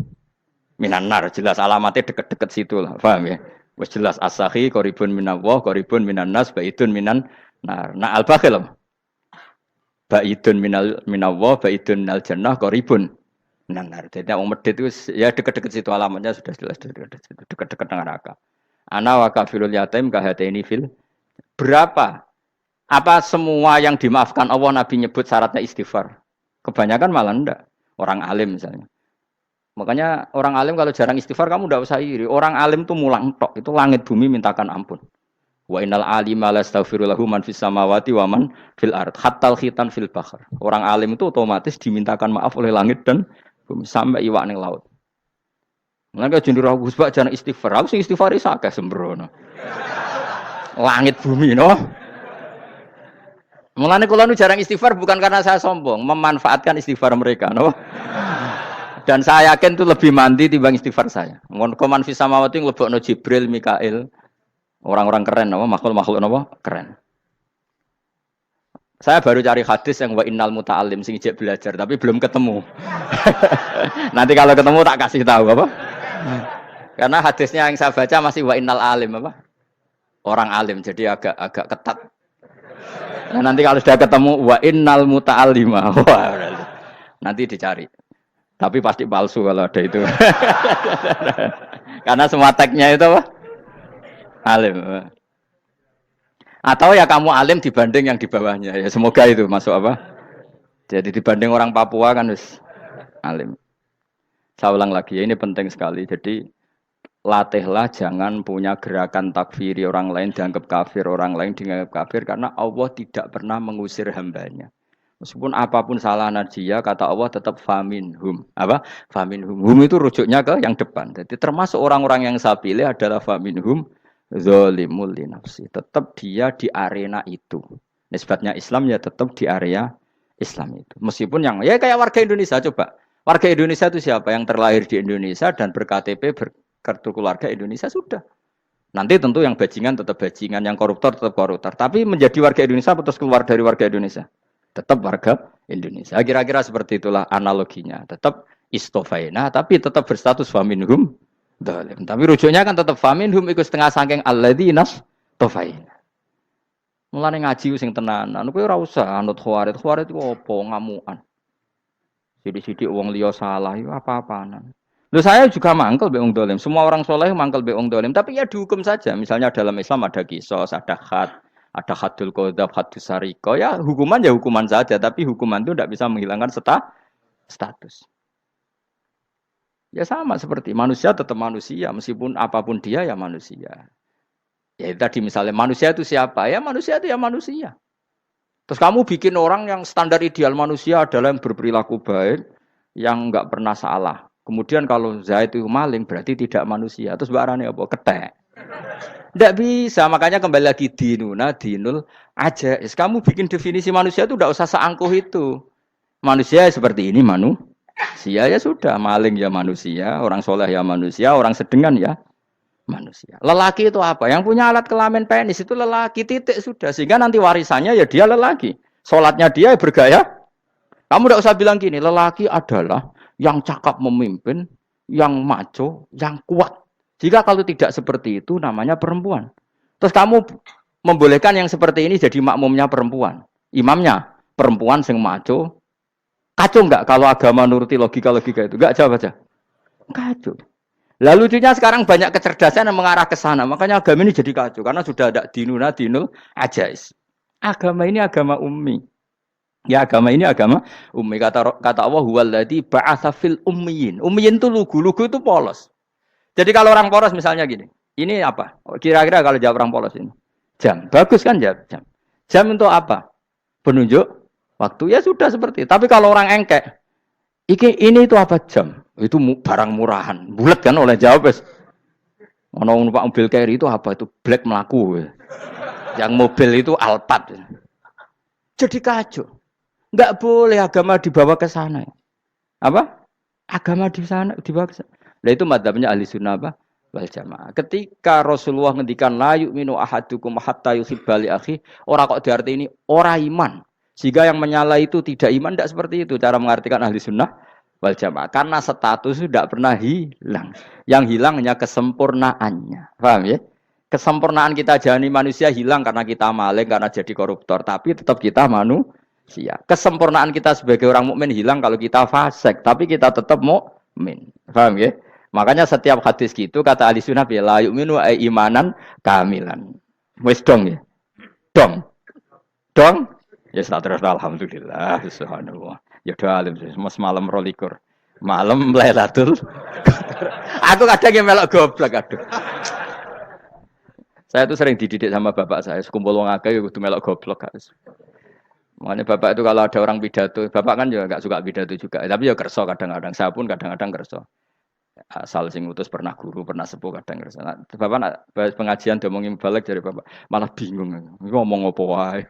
minan nar, jelas alamatnya deket-deket situ lah, paham ya? Wis jelas as-sakhi qoribun minallah, qoribun minan nas, baidun minan nar. Nah al-bakhil baidun minallah, baidun minal jannah, qoribun Benar. Jadi wong medit itu ya dekat-dekat situ alamatnya sudah jelas dekat-dekat dengan neraka. Ana wa kafilul yatim kahateni fil. Berapa? Apa semua yang dimaafkan Allah Nabi nyebut syaratnya istighfar? Kebanyakan malah enggak. Orang alim misalnya. Makanya orang alim kalau jarang istighfar kamu enggak usah iri. Orang alim tuh mulang tok, itu langit bumi mintakan ampun. Wa innal alima lastaghfirulahu man fis samawati wa man fil ard hatta khitan fil bahr. Orang alim itu otomatis dimintakan maaf oleh langit dan bumi sampai iwak ning laut. Mulane jenenge Gus Bak jarang istighfar. Aku sing istighfar is akeh sembrono. Langit bumi no. Mulane kula nu jarang istighfar bukan karena saya sombong, memanfaatkan istighfar mereka, no? Dan saya yakin itu lebih mandi timbang istighfar saya. Ngon koman fis samawati nglebokno Jibril, Mikail, orang-orang keren, no? Makhluk-makhluk no? Keren. Saya baru cari hadis yang wa innal muta'allim sing ijek belajar, tapi belum ketemu. Nanti kalau ketemu tak kasih tahu apa? Karena hadisnya yang saya baca masih wa innal alim apa? Orang alim, jadi agak ketat. Nah, nanti kalau sudah ketemu wa innal muta'allima, wah, nanti dicari. Tapi pasti palsu kalau ada itu. Karena semua tagnya itu apa? Alim. Atau ya kamu alim dibanding yang di bawahnya. Ya semoga itu masuk apa? Jadi dibanding orang Papua kan harus alim. Saya ulang lagi, ya, ini penting sekali. Jadi latihlah jangan punya gerakan takfiri orang lain dianggap kafir, orang lain dianggap kafir karena Allah tidak pernah mengusir hambanya. Meskipun apapun salah najiyah kata Allah tetap faminhum. Apa? Faminhum. Hum itu rujuknya ke yang depan. Jadi termasuk orang-orang yang saya pilih adalah faminhum zalimul li nafsi. Tetap dia di arena itu. Nisbatnya Islam ya tetap di area Islam itu. Meskipun yang ya kayak warga Indonesia coba. Warga Indonesia itu siapa? Yang terlahir di Indonesia dan ber-KTP kartu keluarga Indonesia sudah. Nanti tentu yang bajingan tetap bajingan, yang koruptor tetap koruptor. Tapi menjadi warga Indonesia terus keluar dari warga Indonesia. Tetap warga Indonesia. Kira-kira seperti itulah analoginya. Tetap istofaina, tapi tetap berstatus faminhum dhalim. Tapi rujuknya kan tetap faminhum ikut setengah saking alladzinas tofaina. Mulane ngaji sing tenanan. Kowe ora usah anut khawarit. Khawarit itu apa? Ngamukan. Sidik-sidik wong liya salah itu apa-apaan. Loh saya juga mangkel be wong dolim. Semua orang soleh mangkel be wong dolim. Tapi ya dihukum saja. Misalnya dalam Islam ada kisos, ada hadul qadzaf, hadus sariko. Ya hukuman saja. Tapi hukuman itu tidak bisa menghilangkan status. Ya sama seperti manusia tetap manusia. Meskipun apapun dia ya manusia. Ya tadi misalnya manusia itu siapa? Ya manusia itu ya manusia. Terus kamu bikin orang yang standar ideal manusia adalah yang berperilaku baik, yang enggak pernah salah. Kemudian kalau Zaid itu maling berarti tidak manusia. Terus barangnya apa? Ketek. Tidak bisa. Makanya kembali lagi dinul aja. Kamu bikin definisi manusia itu tidak usah seangkuh itu. Manusia seperti ini manusia ya sudah. Maling ya manusia, orang soleh ya manusia, orang sedengan ya manusia. Lelaki itu apa? Yang punya alat kelamin penis itu lelaki, titik sudah. Sehingga nanti warisannya ya dia lelaki. Sholatnya dia bergaya. Kamu tidak usah bilang gini, lelaki adalah yang cakap memimpin, yang maco, yang kuat. Jika kalau tidak seperti itu namanya perempuan. Terus kamu membolehkan yang seperti ini jadi makmumnya perempuan. Imamnya perempuan sing maco. Kacau enggak kalau agama nuruti logika-logika itu? Enggak jawab aja. Kacau. Lalu lucunya sekarang banyak kecerdasan yang mengarah ke sana. Makanya agama ini jadi kacau. Karena sudah ada dinul ajais. Agama ini agama ummi. Ya agama ini agama ummi. Kata Allah, huwaladzi ba'atsa fil ummiyin. Ummiyin itu lugu itu polos. Jadi kalau orang polos misalnya gini. Ini apa? Kira-kira kalau jawab orang polos ini. Jam. Bagus kan jam. Jam untuk apa? Penunjuk waktu. Ya sudah seperti itu. Tapi kalau orang engkek. Ini itu apa jam? Itu barang murahan. Bulat kan oleh jawab. Ono numpak mobil carry itu apa? Itu black melaku. Yang mobil itu Alphard. Jadi kacau. Enggak boleh agama dibawa ke sana. Apa? Agama di sana dibawa ke sana. Nah itu madzhabnya ahli sunnah apa? Wal jamaah. Ketika Rasulullah ngendikan la yu'minu ahadukum hatta yuhibba li akhi, ora kok diarti ini ora iman. Sehingga yang menyala itu tidak iman, tidak seperti itu cara mengartikan ahli sunnah wal jamaah. Karena status itu tidak pernah hilang. Yang hilang hanya kesempurnaannya. Paham ya? Kesempurnaan kita jadi manusia hilang karena kita maling, karena jadi koruptor. Tapi tetap kita manusia. Kesempurnaan kita sebagai orang mukmin hilang kalau kita fasik, tapi kita tetap mukmin. Paham ya? Makanya setiap hadis gitu kata ahli sunnah ya la yu'minu imanan kamilan. Wis dong ya. Dong. Dong. Ya terus alhamdulillah subhanallah. Ya doa alim semalam 22. Malam Lailatul. Aku kadang yang melok goblok aduh. Saya tuh sering dididik sama bapak saya, sekumpul wong akeh kudu melok goblok guys. Makanya bapak itu kalau ada orang pidato, bapak kan juga nggak suka pidato juga, tapi ya kerso kadang-kadang. Saya pun kadang-kadang kerso. Asal sing utus pernah guru, pernah sepuh kadang kerso. Nah, bapak nak pengajian diomongin balik dari bapak, malah bingung. Ngomong apa wae.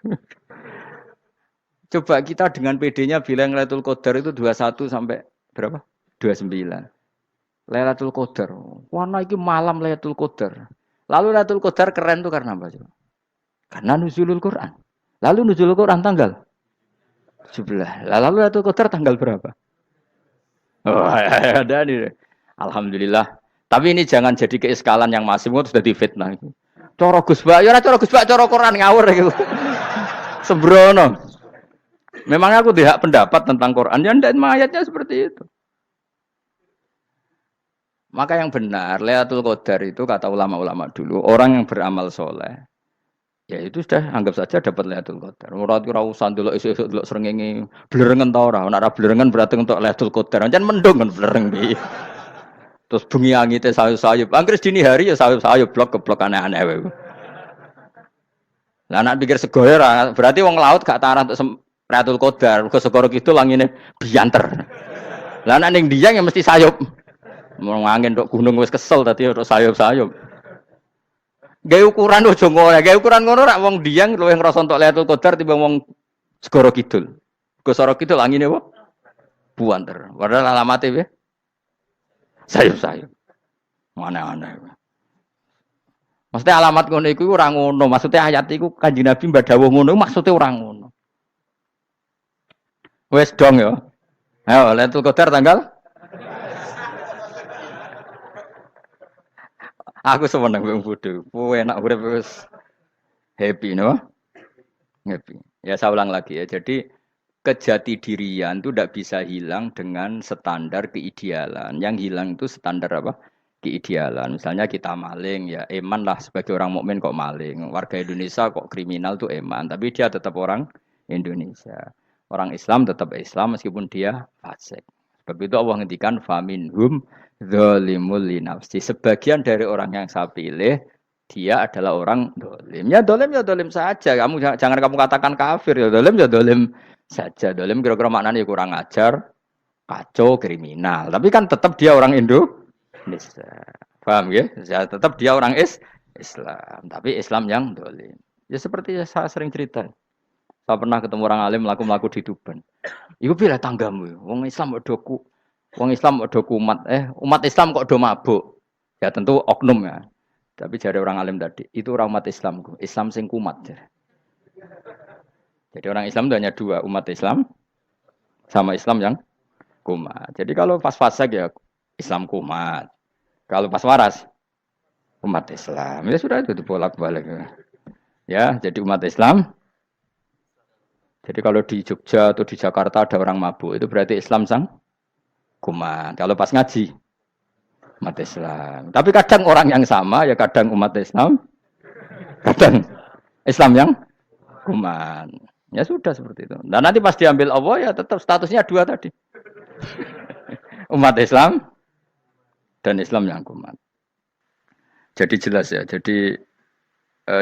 Coba kita dengan PD-nya bilang Lailatul Qadar itu 21 sampai berapa? 29. Lailatul Qadar. Warna iki malam Lailatul Qadar. Lalu Lailatul Qadar keren tuh karena apa coba? Karena nuzulul Quran. Lalu nuzul Quran tanggal 17. Lalu Lailatul Qadar tanggal berapa? Oh, ada nih. Alhamdulillah. Tapi ini jangan jadi keiskalan yang masif itu sudah difitnah. Coro Gus Bak, ya ora coro Gus Bak, coro Quran ngawur gitu. Sembrono. Memang aku tidak pendapat tentang Quran, ya ndak ayatnya seperti itu. Maka yang benar, Lailatul Qadar itu kata ulama-ulama dulu, orang yang beramal soleh. Ya itu sudah anggap saja dapat Lailatul Qadar. Ora usah ndelok esuk-esuk ndelok srengenge blerengen ta ora. Nek ora blerengen berarti untuk Lailatul Qadar. Jan mendung kan blereng iki. Terus bengi angite sayup-sayup. Anggere dini hari ya sayup-sayup blok aneh-aneh wae. Lah nek pikir segoyo ora berarti wong laut gak tarah untuk Lailatul Qadar. Mergo segoro kidul langine bianter. Lah nek ning Diang ya mesti sayup. Mau angin tok gunung wis kesel tadi tok sayup-sayup. Gawe ukuran ojo ngono, gawe ukuran ngono rak wong Diang luwih ngrasa entuk Lailatul Qadar timbang wong Segoro Kidul. Segoro Kidul angine apa? Buanter. Padahal alamate piye? Sayup-sayup. Aneh-aneh. Maksudnya alamat ngono iku ora ngono, maksudnya ayat iku Kanjeng Nabi mbadhawuh ngono maksudnya ora ngono. Wes dong ya. Ayo Lailatul Qadar tanggal aku seneng wong bodho. Kowe enak urip wis happy no? Happy. Ya saya ulang lagi ya. Jadi kejati dirian itu tidak bisa hilang dengan standar keidealan. Yang hilang itu standar apa? Keidealan. Misalnya kita maling ya eman lah sebagai orang mukmin kok maling. Warga Indonesia kok kriminal tuh eman, tapi dia tetap orang Indonesia. Orang Islam tetap Islam meskipun dia fasik. Sebab itu Allah ngendikan faminhum zalimul linafsi. Sebagian dari orang yang saya pilih dia adalah orang dolim. Ya dolim saja. Kamu jangan kamu katakan kafir ya dolim saja. Dolim kira-kira maknanya kurang ajar, kacau, kriminal. Tapi kan tetap dia orang Indonesia. Paham ya? Ya tetap dia orang Islam. Tapi Islam yang dolim. Ya seperti saya sering cerita. Saya pernah ketemu orang alim melaku di Tuban. Iku pilih tanggamu. Wong Islam doku. Wong Islam kok do kumat, umat Islam kok do mabuk. Ya tentu oknum ya. Tapi jare orang alim tadi, itu orang umat Islam. Islam sing kumat. Jadi orang Islam itu hanya dua, umat Islam sama Islam yang kumat. Jadi kalau pas fasik ya Islam kumat. Kalau pas waras umat Islam. Ya sudah itu bolak-balik. Ya, jadi umat Islam. Jadi kalau di Jogja atau di Jakarta ada orang mabuk, itu berarti Islam sang kumat. Kalau pas ngaji umat Islam. Tapi kadang orang yang sama ya kadang umat Islam, kadang Islam yang kumat. Ya sudah seperti itu. Dan nanti pas diambil Allah ya tetap statusnya dua tadi. Umat Islam dan Islam yang kumat. Jadi jelas ya. Jadi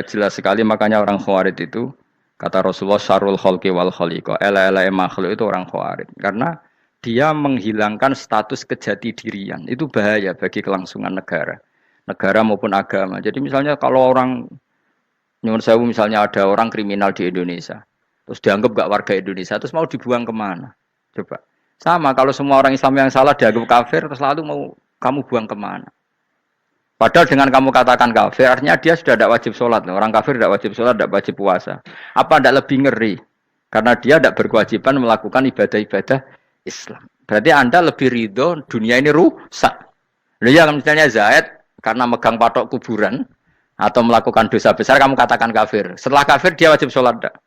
jelas sekali makanya orang Khawarij itu kata Rasulullah syarrul khalqi wal khaliqa. Ela makhluk itu orang Khawarij. Karena dia menghilangkan status kejati dirian. Itu bahaya bagi kelangsungan negara maupun agama. Jadi misalnya kalau orang nyuwun sewu misalnya ada orang kriminal di Indonesia, terus dianggap gak warga Indonesia, terus mau dibuang kemana? Coba. Sama kalau semua orang Islam yang salah dianggap kafir, terus lalu mau kamu buang kemana? Padahal dengan kamu katakan kafir, artinya dia sudah tidak wajib sholat. Orang kafir tidak wajib sholat, tidak wajib puasa. Apa tidak lebih ngeri? Karena dia tidak berkewajiban melakukan ibadah-ibadah Islam. Berarti Anda lebih ridho dunia ini rusak. Ya misalnya Zaid karena megang patok kuburan atau melakukan dosa besar kamu katakan kafir. Setelah kafir dia wajib sholat tidak?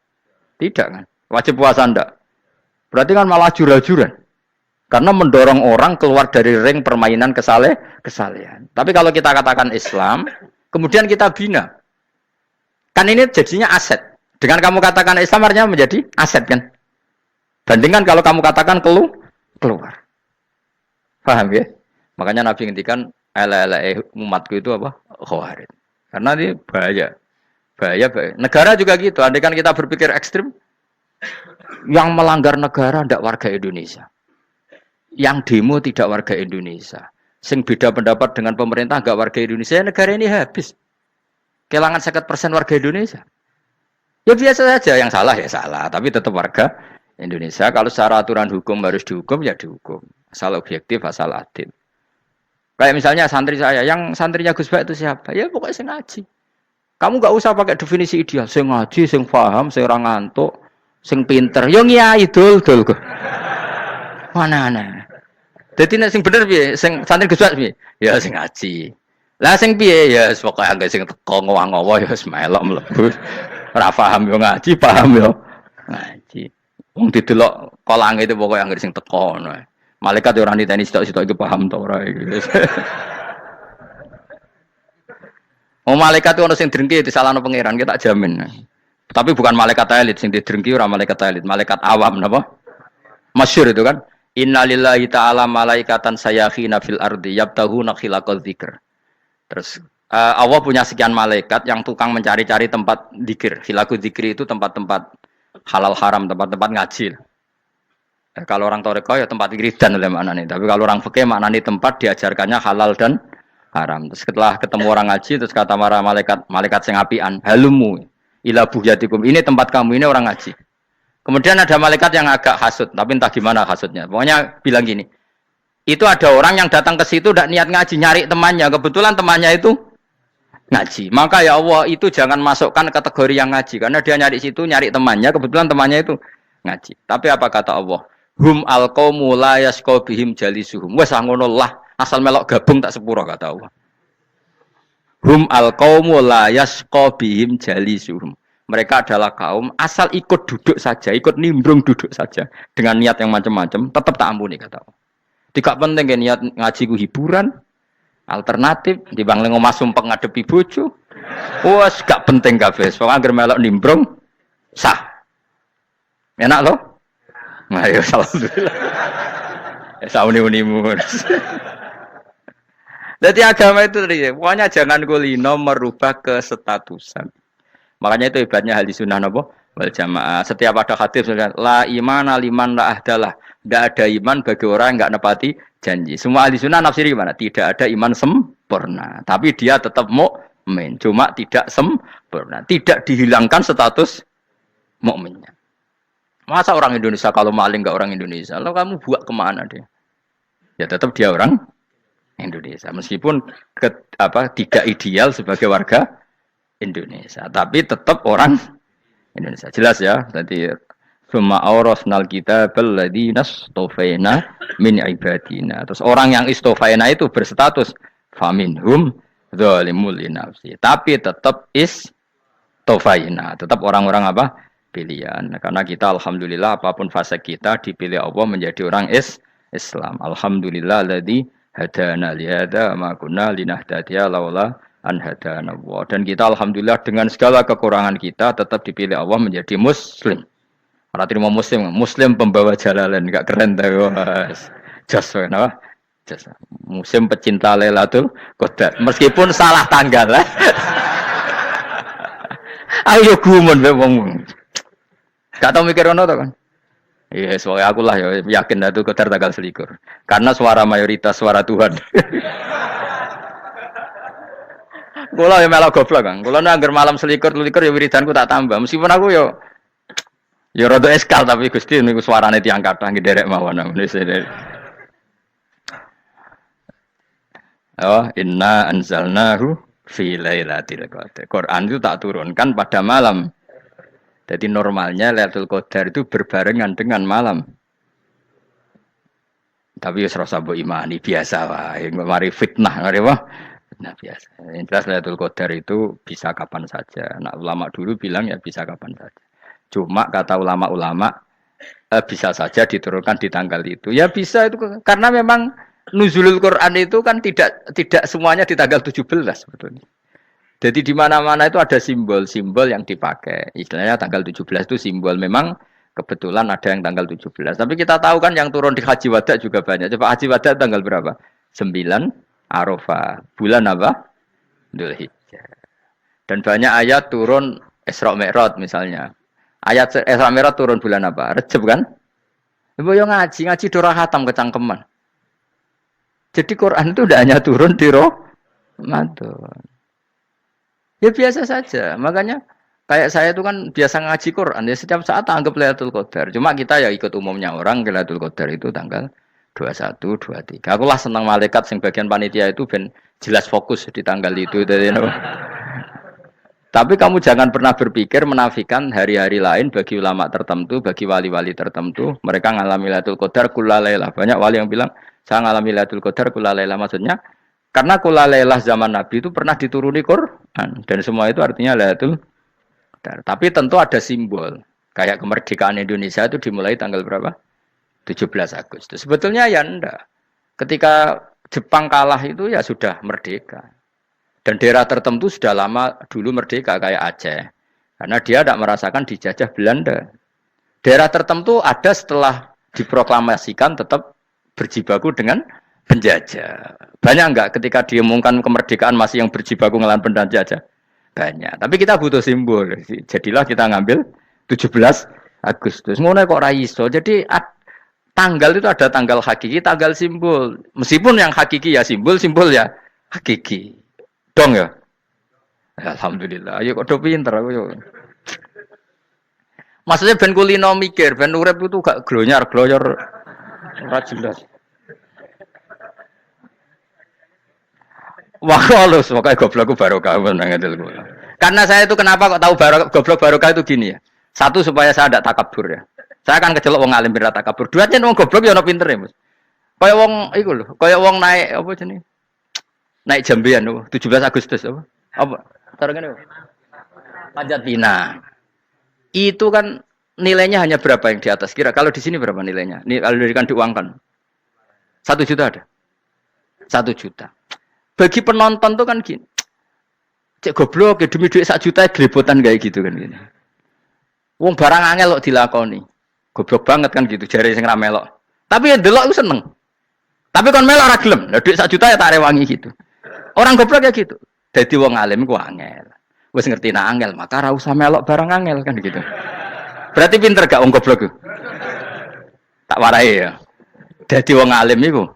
Tidak kan? Wajib puasa ndak? Berarti kan malah jura-juran. Karena mendorong orang keluar dari ring permainan kesalehan. Tapi kalau kita katakan Islam, kemudian kita bina. Kan ini jadinya aset. Dengan kamu katakan Islam artinya menjadi aset kan? Bandingkan kalau kamu katakan keluar. Paham ya? Makanya Nabi ngendikan ele-ele umatku itu apa? Khawarij. Karena ini bahaya. Bahaya. Negara juga gitu. Andai kan kita berpikir ekstrim, yang melanggar negara tidak warga Indonesia. Yang demo tidak warga Indonesia. Sing beda pendapat dengan pemerintah enggak warga Indonesia, negara ini habis. Kehilangan 50% warga Indonesia. Ya biasa saja, yang salah ya salah, tapi tetap warga Indonesia. Kalau secara aturan hukum harus dihukum ya dihukum. Asal objektif, asal adil. Kayak misalnya santri saya, yang santrinya Gus Bak itu siapa? Ya pokoknya sing ngaji. Kamu enggak usah pakai definisi ideal, sing ngaji, sing paham, sing ora ngantuk, sing pinter. Yo ngiyai dul kok. Mana. Jadi nek sing bener piye? Sing santri Gus Bak piye? Ya sing ngaji. Lah sing piye ya pokoke anggere sing teko ngowah-ngowo ya wis melok mlebu. Ora paham yo ngaji, paham yo ngaji. Wong didelok kolange itu pokoke anggere sing teko ngono. Malaikat yo ora niteni sitok-sitok iki paham ta ora iki. Oh malaikat itu ono sing drengki disalahno pangeran, kita jamin. Tapi bukan malaikat elit sing didrengki ora malaikat elit, malaikat awam napa? Masyhur itu kan. Innalillahi ta'ala malaikatan sayakhina fil ardi yabtaghuna khilaqal dzikr. Terus Allah punya sekian malaikat yang tukang mencari-cari tempat dzikir. Khilaqul dzikri itu tempat-tempat halal haram, tempat-tempat ngaji. Kalau orang toreko ya tempat wiridan oleh maknanya. Tapi kalau orang fikih maknanya tempat diajarkannya halal dan haram. Terus setelah ketemu orang ngaji terus kata para malaikat sing apian, halumu ila buhyatikum. Ini tempat kamu, ini orang ngaji. Kemudian ada malaikat yang agak hasud, tapi entah gimana hasudnya. Pokoknya bilang gini, itu ada orang yang datang ke situ tidak niat ngaji, nyari temannya. Kebetulan temannya itu ngaji. Maka ya Allah itu jangan masukkan kategori yang ngaji. Karena dia nyari situ, nyari temannya. Kebetulan temannya itu ngaji. Tapi apa kata Allah? Hum al-qawmu la yasqa bihim jalisuhum. Wes ngono lah, asal melok gabung tak sepuro kata Allah. Hum al-qawmu la yasqa bihim jalisuhum. Mereka adalah kaum asal ikut duduk saja, ikut nimbrung duduk saja dengan niat yang macam-macam, tetap tak ampuni kata Allah. Tidak penting kan niat ngaji ku hiburan, alternatif, dibanding ngomong sumpah ngadepi bojo. Wah, gak penting kabeh. Pokoke anggere melok nimbrung sah. Enak loh? Nah, ya alhamdulillah. Ya sauni-unimu. Jadi agama itu tadi, pokoknya jangan kulino merubah kesestatusan. Makanya itu hebatnya ahli sunnah napa wal jamaah. Setiap ada hadis la imana liman la ahdalah. Tidak ada iman bagi orang yang enggak nepati janji. Semua ahli sunnah nafsiri gimana? Tidak ada iman sempurna, tapi dia tetap mukmin, cuma tidak sempurna. Tidak dihilangkan status mukminnya. Masa orang Indonesia kalau maling enggak orang Indonesia? Lalu kamu buat kemana dia? Ya tetap dia orang Indonesia, meskipun tidak ideal sebagai warga Indonesia, tapi tetap orang Indonesia. Jelas ya. Tadi summa aurasnal kitabal ladzina istofaina min ibadina. Terus orang yang istofaina itu berstatus faminhum zalimul linafsi. Tapi tetap istofaina, tetap orang-orang apa? Pilihan. Karena kita alhamdulillah apapun fase kita dipilih Allah menjadi orang Islam. Alhamdulillah alladzi hadana li hadza ma kunna linahtadiya laula an hadana Allah. Dan kita alhamdulillah dengan segala kekurangan kita tetap dipilih Allah menjadi muslim. Ora terima muslim pembawa jalalan, enggak keren ta, Mas. Jos kenapa? Jos. Muslim pecinta Lailatul Qadar. Meskipun salah tanggal. Ayo gumun be wong. Gak tau mikir ono to kan? Iya, soalnya aku lah ya yakin Lailatul Qadar tanggal 21. Karena suara mayoritas suara Tuhan. Kula ya melok goblok Kang. Kula nek anggar malam 21 ya wiridanku tak tambah. Meskipun aku ya rada eskal tapi Gusti niku suarane tiyang kathah nggih derek mawon. Oh, inna anzalnahu fi lailatul qadar. Quran itu tak turunkan pada malam. Jadi normalnya Lailatul Qadar itu berbarengan dengan malam. Tapi wis rasa mbok imani biasa wae. Mari fitnah ngare wah. Nah biasa. Yang jelas Lailatul Qadar itu bisa kapan saja. Nah ulama dulu bilang ya bisa kapan saja. Cuma kata ulama-ulama bisa saja diturunkan di tanggal itu. Ya bisa itu karena memang nuzulul Quran itu kan tidak semuanya di tanggal 17 sebetulnya. Jadi di mana-mana itu ada simbol-simbol yang dipakai. Istilahnya tanggal 17 itu simbol. Memang kebetulan ada yang tanggal 17. Tapi kita tahu kan yang turun di Haji Wada juga banyak. Coba Haji Wada tanggal berapa? 9 Arafah. Bulan apa? Dzulhijjah. Dan banyak ayat turun Isra Mi'raj misalnya. Ayat Isra Mi'raj turun bulan apa? Rejab kan? Ibu yang ngaji dora khatam kecangkeman. Jadi Quran itu tidak hanya turun di Ramadan. Ya biasa saja. Makanya kayak saya itu kan biasa ngaji Quran. Ya setiap saat anggap Lailatul Qadar. Cuma kita ya ikut umumnya orang Lailatul Qadar itu tanggal 21, 23. Aku lah senang malaikat sing bagian panitia itu ben jelas fokus di tanggal itu. Tapi kamu jangan pernah berpikir menafikan hari-hari lain bagi ulama tertentu, bagi wali-wali tertentu. Mereka ngalami Lailatul Qadar kulalailah. Banyak wali yang bilang saya ngalami Lailatul Qadar kulalailah. Maksudnya karena kulalailah zaman Nabi itu pernah dituruni Quran. Dan semua itu artinya Lailatul Qadar. Tapi tentu ada simbol. Kayak kemerdekaan Indonesia itu dimulai tanggal berapa? 17 Agustus. Sebetulnya ya enggak. Ketika Jepang kalah itu ya sudah merdeka. Dan daerah tertentu sudah lama dulu merdeka kayak Aceh. Karena dia tidak merasakan dijajah Belanda. Daerah tertentu ada setelah diproklamasikan tetap berjibaku dengan penjajah. Banyak enggak ketika diumumkan kemerdekaan masih yang berjibaku ngelawan penjajah? Banyak. Tapi kita butuh simbol. Jadilah kita ngambil 17 Agustus. Ngono kok ra iso. Jadi tanggal itu ada tanggal hakiki, tanggal simbol. Meskipun yang hakiki ya simbol ya hakiki. Dong ya? Alhamdulillah. Ayo kok do pinter aku yo. Maksudnya ben kulino mikir, ben urip itu gak glonyar-glonyor ora jelas. Wah, halus, makanya goblokku barokah menang itu. Karena saya itu kenapa kok tahu goblok barokah itu gini ya. Satu supaya saya tidak takabur ya. Saya akan kecelok wong alim biar takabur. Dua aja wong goblok ya ono pinter ya, Mas. Kaya wong iku lho, kaya wong naik apa jenenge? Naik jambian apa? 17 Agustus apa? Apa? Tarengane apa? Panjat Pinang. Itu kan nilainya hanya berapa yang di atas kira? Kalau di sini berapa nilainya? Ini kalau diuangkan. 1 juta ada. 1 juta. Bagi penonton tuh kan gini. Cek goblok ya demi duit 1 juta glebotan kayak gitu kan gini. Wong barang angel kok dilakoni. Goblok banget kan gitu jare sing ra melok. Tapi ya delok aku seneng. Tapi kon melok ora gelem. Lah duit 1 juta ya tak rewangi gitu. Orang goblok ya gitu. Dadi wong alim ku angel. Wis ngerti nak angel, maka ora usah melok barang angel kan gitu. Berarti pinter gak wong goblok ku? Tak warai ya. Dadi wong alim iku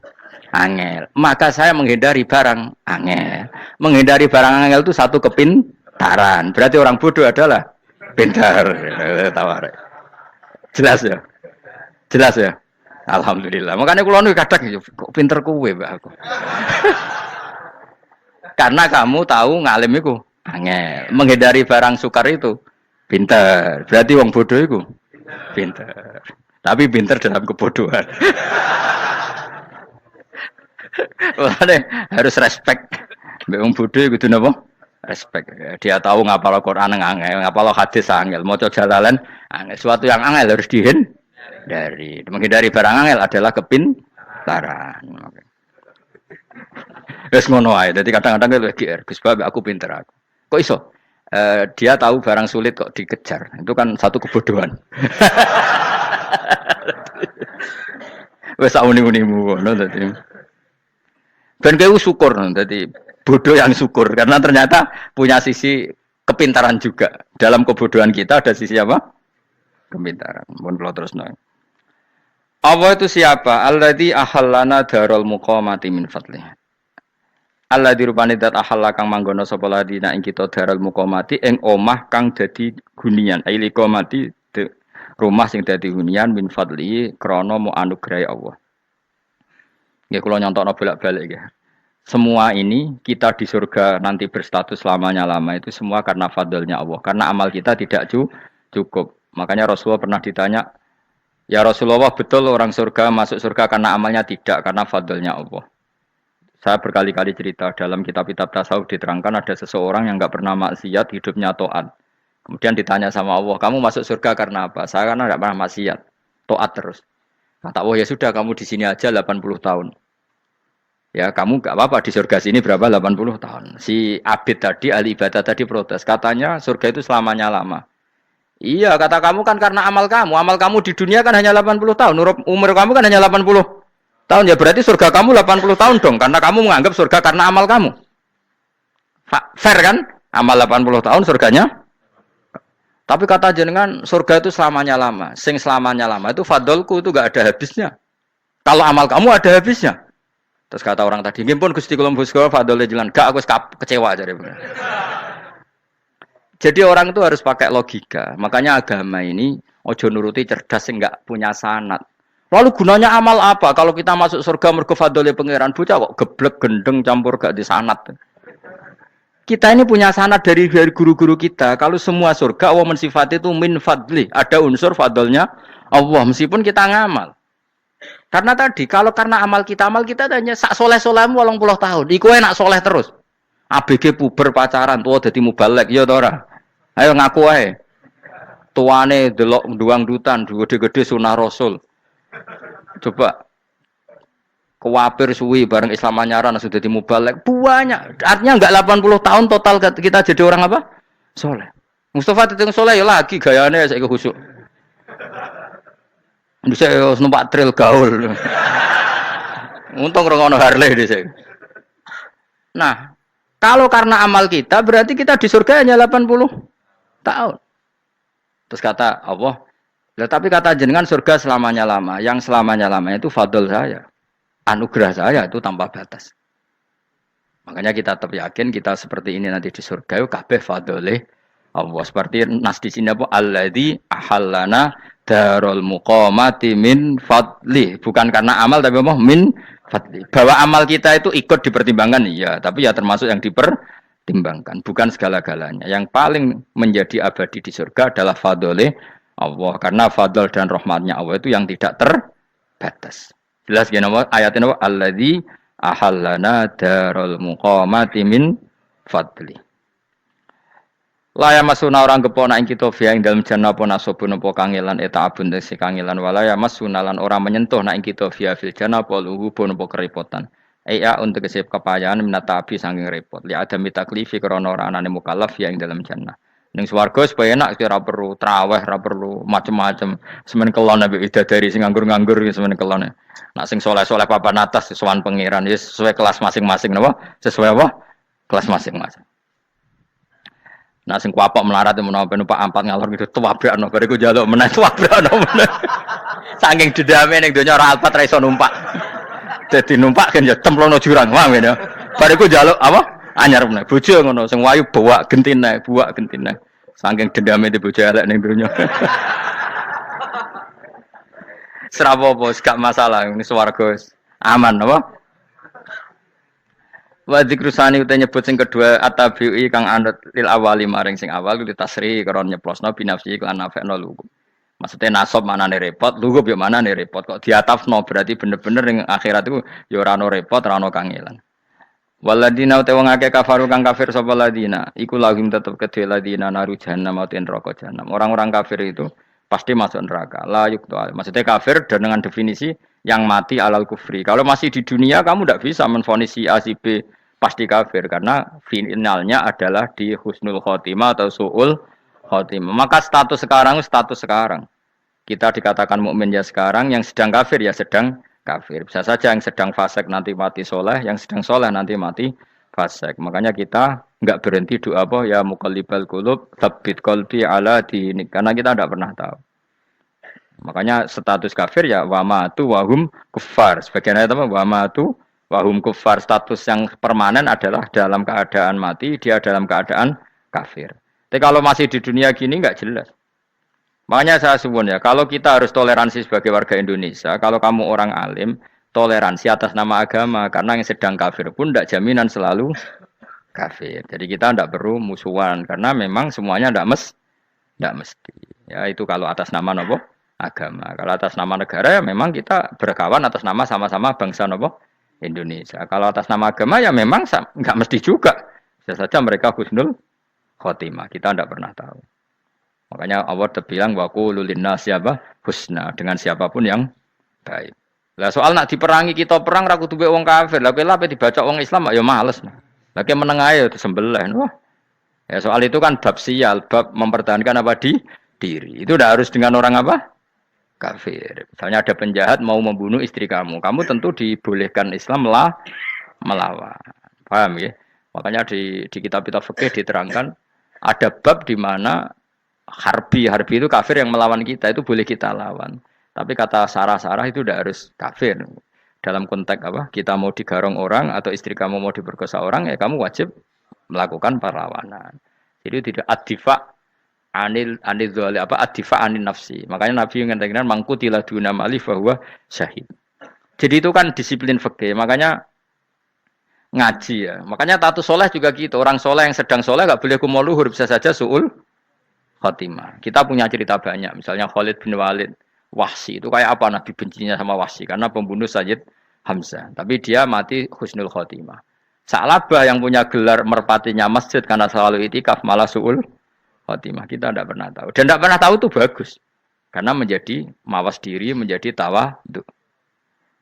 angel. Maka saya menghindari barang angel. Menghindari barang angel itu satu kepintaran. Berarti orang bodoh adalah pintar. Tawar. Jelas ya? Jelas ya? Alhamdulillah. Makanya kula niku kadang kok pinter kuwe, Mbak aku. Karena kamu tahu ngalim iku angel. Menghindari barang sukar itu pintar. Berarti wong bodoh iku pintar. Tapi pintar dalam kebodohan. Harus respect. Mbak wong bodoh kudu napa? Respect. Dia tahu ngapal Quran angel, ngapal hadis angel, maca jalalan angel. Suatu yang angel harus dihindari. Menghindari barang angel adalah kepintaran. Wes ngono ae. Dadi kadang-kadang lho GR, Gus Bab aku pinter aku. Kok iso? Dia tahu barang sulit kok dikejar. Itu kan satu kebodohan. Wes uni-unimu ngono dadi. Ben kowe syukur dadi bodoh yang syukur karena ternyata punya sisi kepintaran juga. Dalam kebodohan kita ada sisi apa? Kepintaran. Mun kula terusno. Allah itu siapa? Alladzi ahallana darul muqamati min fadlih. Alladzi rupane dat ahalla kang manggono sapa ladina ing kita darul muqamati ing omah kang dadi hunian. Aili qamati rumah sing dadi hunian min fadli krana mu anugrahe Allah. Nggih kula nyontokno bolak-balik nggih. Semua ini kita di surga nanti berstatus lamanya-lama itu semua karena fadlnya Allah. Karena amal kita tidak cukup. Makanya Rasulullah pernah ditanya, ya Rasulullah betul orang surga masuk surga karena amalnya tidak, karena fadlnya Allah. Saya berkali-kali cerita dalam kitab-kitab tasawuf diterangkan ada seseorang yang enggak pernah maksiat, hidupnya taat. Kemudian ditanya sama Allah, kamu masuk surga karena apa? Saya karena tidak pernah maksiat, taat terus. Kata Allah, ya sudah kamu di sini aja 80 tahun. Ya kamu gak apa-apa di surga sini berapa 80 tahun. Si Abid tadi, ahli ibadah tadi protes. Katanya surga itu selamanya lama. Iya kata kamu kan karena amal kamu. Amal kamu di dunia kan hanya 80 tahun. Umur kamu kan hanya 80 tahun. Ya berarti surga kamu 80 tahun dong. Karena kamu menganggap surga karena amal kamu. Fair kan? Amal 80 tahun surganya. Tapi kata jenengan surga itu selamanya lama. Sing selamanya lama itu fadolku itu gak ada habisnya. Kalau amal kamu ada habisnya. Terus kata orang tadi, "Ngimpun Gusti kula mbusga fadole jalan." Gak, aku kecewa jare. Jadi orang itu harus pakai logika. Makanya agama ini ojo nuruti cerdas sing enggak punya sanad. Lalu gunanya amal apa? Kalau kita masuk surga mergo fadole pangeran bocah kok geblek gendeng campur gak di sanad. Kita ini punya sanad dari guru-guru kita. Kalau semua surga Allah mensifati itu min fadli, ada unsur fadlnya Allah meskipun kita ngamal. Karena tadi, kalau karena amal kita hanya sak soleh-solehmu 80 tahun. Iku enak soleh terus. ABG puber pacaran, tua dadi mubalek, ya ta ora? Ayo ngaku ae. Tuane delok duang dutan, gede-gede sunah Rasul. Coba kewapir suwi bareng Islam anyaran sudah dadi mubalek. Banyak. Artinya enggak 80 tahun total kita jadi orang apa? Soleh. Mustafa ditung soleh ya lagi gayane saiki khusuk. Bisa numpak trail gaul. Untung rengono Harley dhisik. Nah, kalau karena amal kita berarti kita di surga hanya 80 tahun. Terus kata Allah, "Lah tapi kata jenengan surga selamanya lama. Yang selamanya lama itu fadl saya. Anugerah saya itu tanpa batas." Makanya kita tetap yakin kita seperti ini nanti di surga kabeh fadlih Allah. Seperti nas di sini apa? Alladzi ahallana darul muqamati min fadli. Bukan karena amal tapi apa? Min fadli. Bahwa amal kita itu ikut dipertimbangkan iya, tapi ya termasuk yang dipertimbangkan, bukan segala-galanya. Yang paling menjadi abadi di surga adalah fadlih Allah, karena fadl dan rahmatnya Allah itu yang tidak terbatas. Jelas gini ayatnya apa? Alladzi ahallana darul muqamati min fadli. Laya masuna orang kepona ing kita via ing dalem jannah apa nasobun apa kangelan eta abun desi kangelan walaya masuna lan orang menyentuh nak ing kita via fil jannah apa luhubun apa kerepotan. Iya untuk kesip kepayahan minata abi saking repot. Li ada mitaklifi krana ora anane mukallaf via ing dalem jannah. Ning swarga supaya enak ora perlu traweh, ora perlu macem-macem. Semen kelon nabi widadari sing nganggur-nganggur semen kelon. Nak sing soleh-soleh papan atas sesuai pangeran sesuai kelas masing-masing napa? Sesuai apa? Kelas masing-masing. Nah sing kuapok melarat menawa numpak ampat ngalor gitu tuwabrakno bariku njaluk meneh tuwabrakno meneh. Saking dendame ning donya ora alpat ra iso numpak. Dadi numpak kan ya templono jurang wae ya. Bariku njaluk apa? Anyar meneh. Bojo ngono sing wayu buak gentine. Saking dendame di bojo elek ning donya. Serapopo gak masalah ini swarga aman apa? Wa dzikrusani uta nyebut sing kedua atabi'i kang anut lil awali maring sing awal kuwi tasri karo nyeplosno binafsi lan nafekno lugu. Maksudnya nasab manane repot, lugu yo manane repot kok diatafno berarti bener-bener ning akhirat iku yo ora ono repot, ora ono kangelan. Waladina uta wong akeh kafaru kang kafir sapa ladina, iku lahum tetep kedhe ladina naru jahannam utawa neraka jahannam. Orang-orang kafir itu pasti masuk neraka. La yuqtal. Maksudnya kafir dan dengan definisi yang mati alal kufri. Kalau masih di dunia kamu tidak bisa menvonis si A si B pasti kafir karena finalnya adalah di husnul khotimah atau suul khotimah. Maka status sekarang. Kita dikatakan mukmin ya sekarang, yang sedang kafir ya sedang kafir. Bisa saja yang sedang fasik nanti mati soleh, yang sedang soleh nanti mati fasik. Makanya kita enggak berhenti doa apa ya muqallibal qulub tsabbit qalbi ala dinik karena kita tidak pernah tahu. Makanya status kafir ya wamatu wahum kufar. Sebagian ayat apa wamatu wahum kufar. Status yang permanen adalah dalam keadaan mati, dia dalam keadaan kafir. Tapi kalau masih di dunia gini enggak jelas. Makanya saya suwun ya, kalau kita harus toleransi sebagai warga Indonesia, kalau kamu orang alim, toleransi atas nama agama, karena yang sedang kafir pun tidak jaminan selalu kafir. Jadi kita tidak perlu musuhan, karena memang semuanya tidak mesti. Ya itu kalau atas nama nopo agama. Kalau atas nama negara ya memang kita berkawan atas nama sama-sama bangsa nopo Indonesia. Kalau atas nama agama ya memang nggak mesti juga. Bisa saja mereka husnul khotimah. Kita tidak pernah tahu. Makanya Allah terbilang wa qulul linnas siapa husna dengan siapapun yang baik. Lah soal nak diperangi kita perang ra kudu wong kafir. Lah kowe lape dibaca wong Islam ya males. Lah ki meneng ae disembelih. Wah. Ya soal itu kan bab sial, bab mempertahankan apa di diri. Itu udah harus dengan orang apa? Kafir. Misalnya ada penjahat mau membunuh istri kamu. Kamu tentu dibolehkan Islam lah melawan. Paham ya? Makanya di kitab-kitab fikih diterangkan ada bab di mana harbi itu kafir yang melawan kita itu boleh kita lawan. Tapi kata sarah-sarah itu udah harus kafir. Dalam konteks apa? Kita mau digarong orang atau istri kamu mau diperkosa orang, ya kamu wajib melakukan perlawanan. Jadi tidak adifa anil dzali apa adifa anin nafsi. Makanya Nabi mengatakan mangkutila duna mali bahwa syahid. Jadi itu kan disiplin fikih. Makanya ngaji ya. Makanya tatus soleh juga gitu. Orang soleh yang sedang soleh nggak boleh kumal luhur, bisa saja suul khotimah. Kita punya cerita banyak. Misalnya Khalid bin Walid, Wahsi itu kayak apa Nabi bencinya sama Wahsi karena pembunuh Sayyid Hamzah. Tapi dia mati husnul khotimah. Sa'labah yang punya gelar merpatinya masjid karena selalu itikaf malah suul khotimah. Kita tidak pernah tahu. Dan tidak pernah tahu itu bagus. Karena menjadi mawas diri, menjadi tawadhu.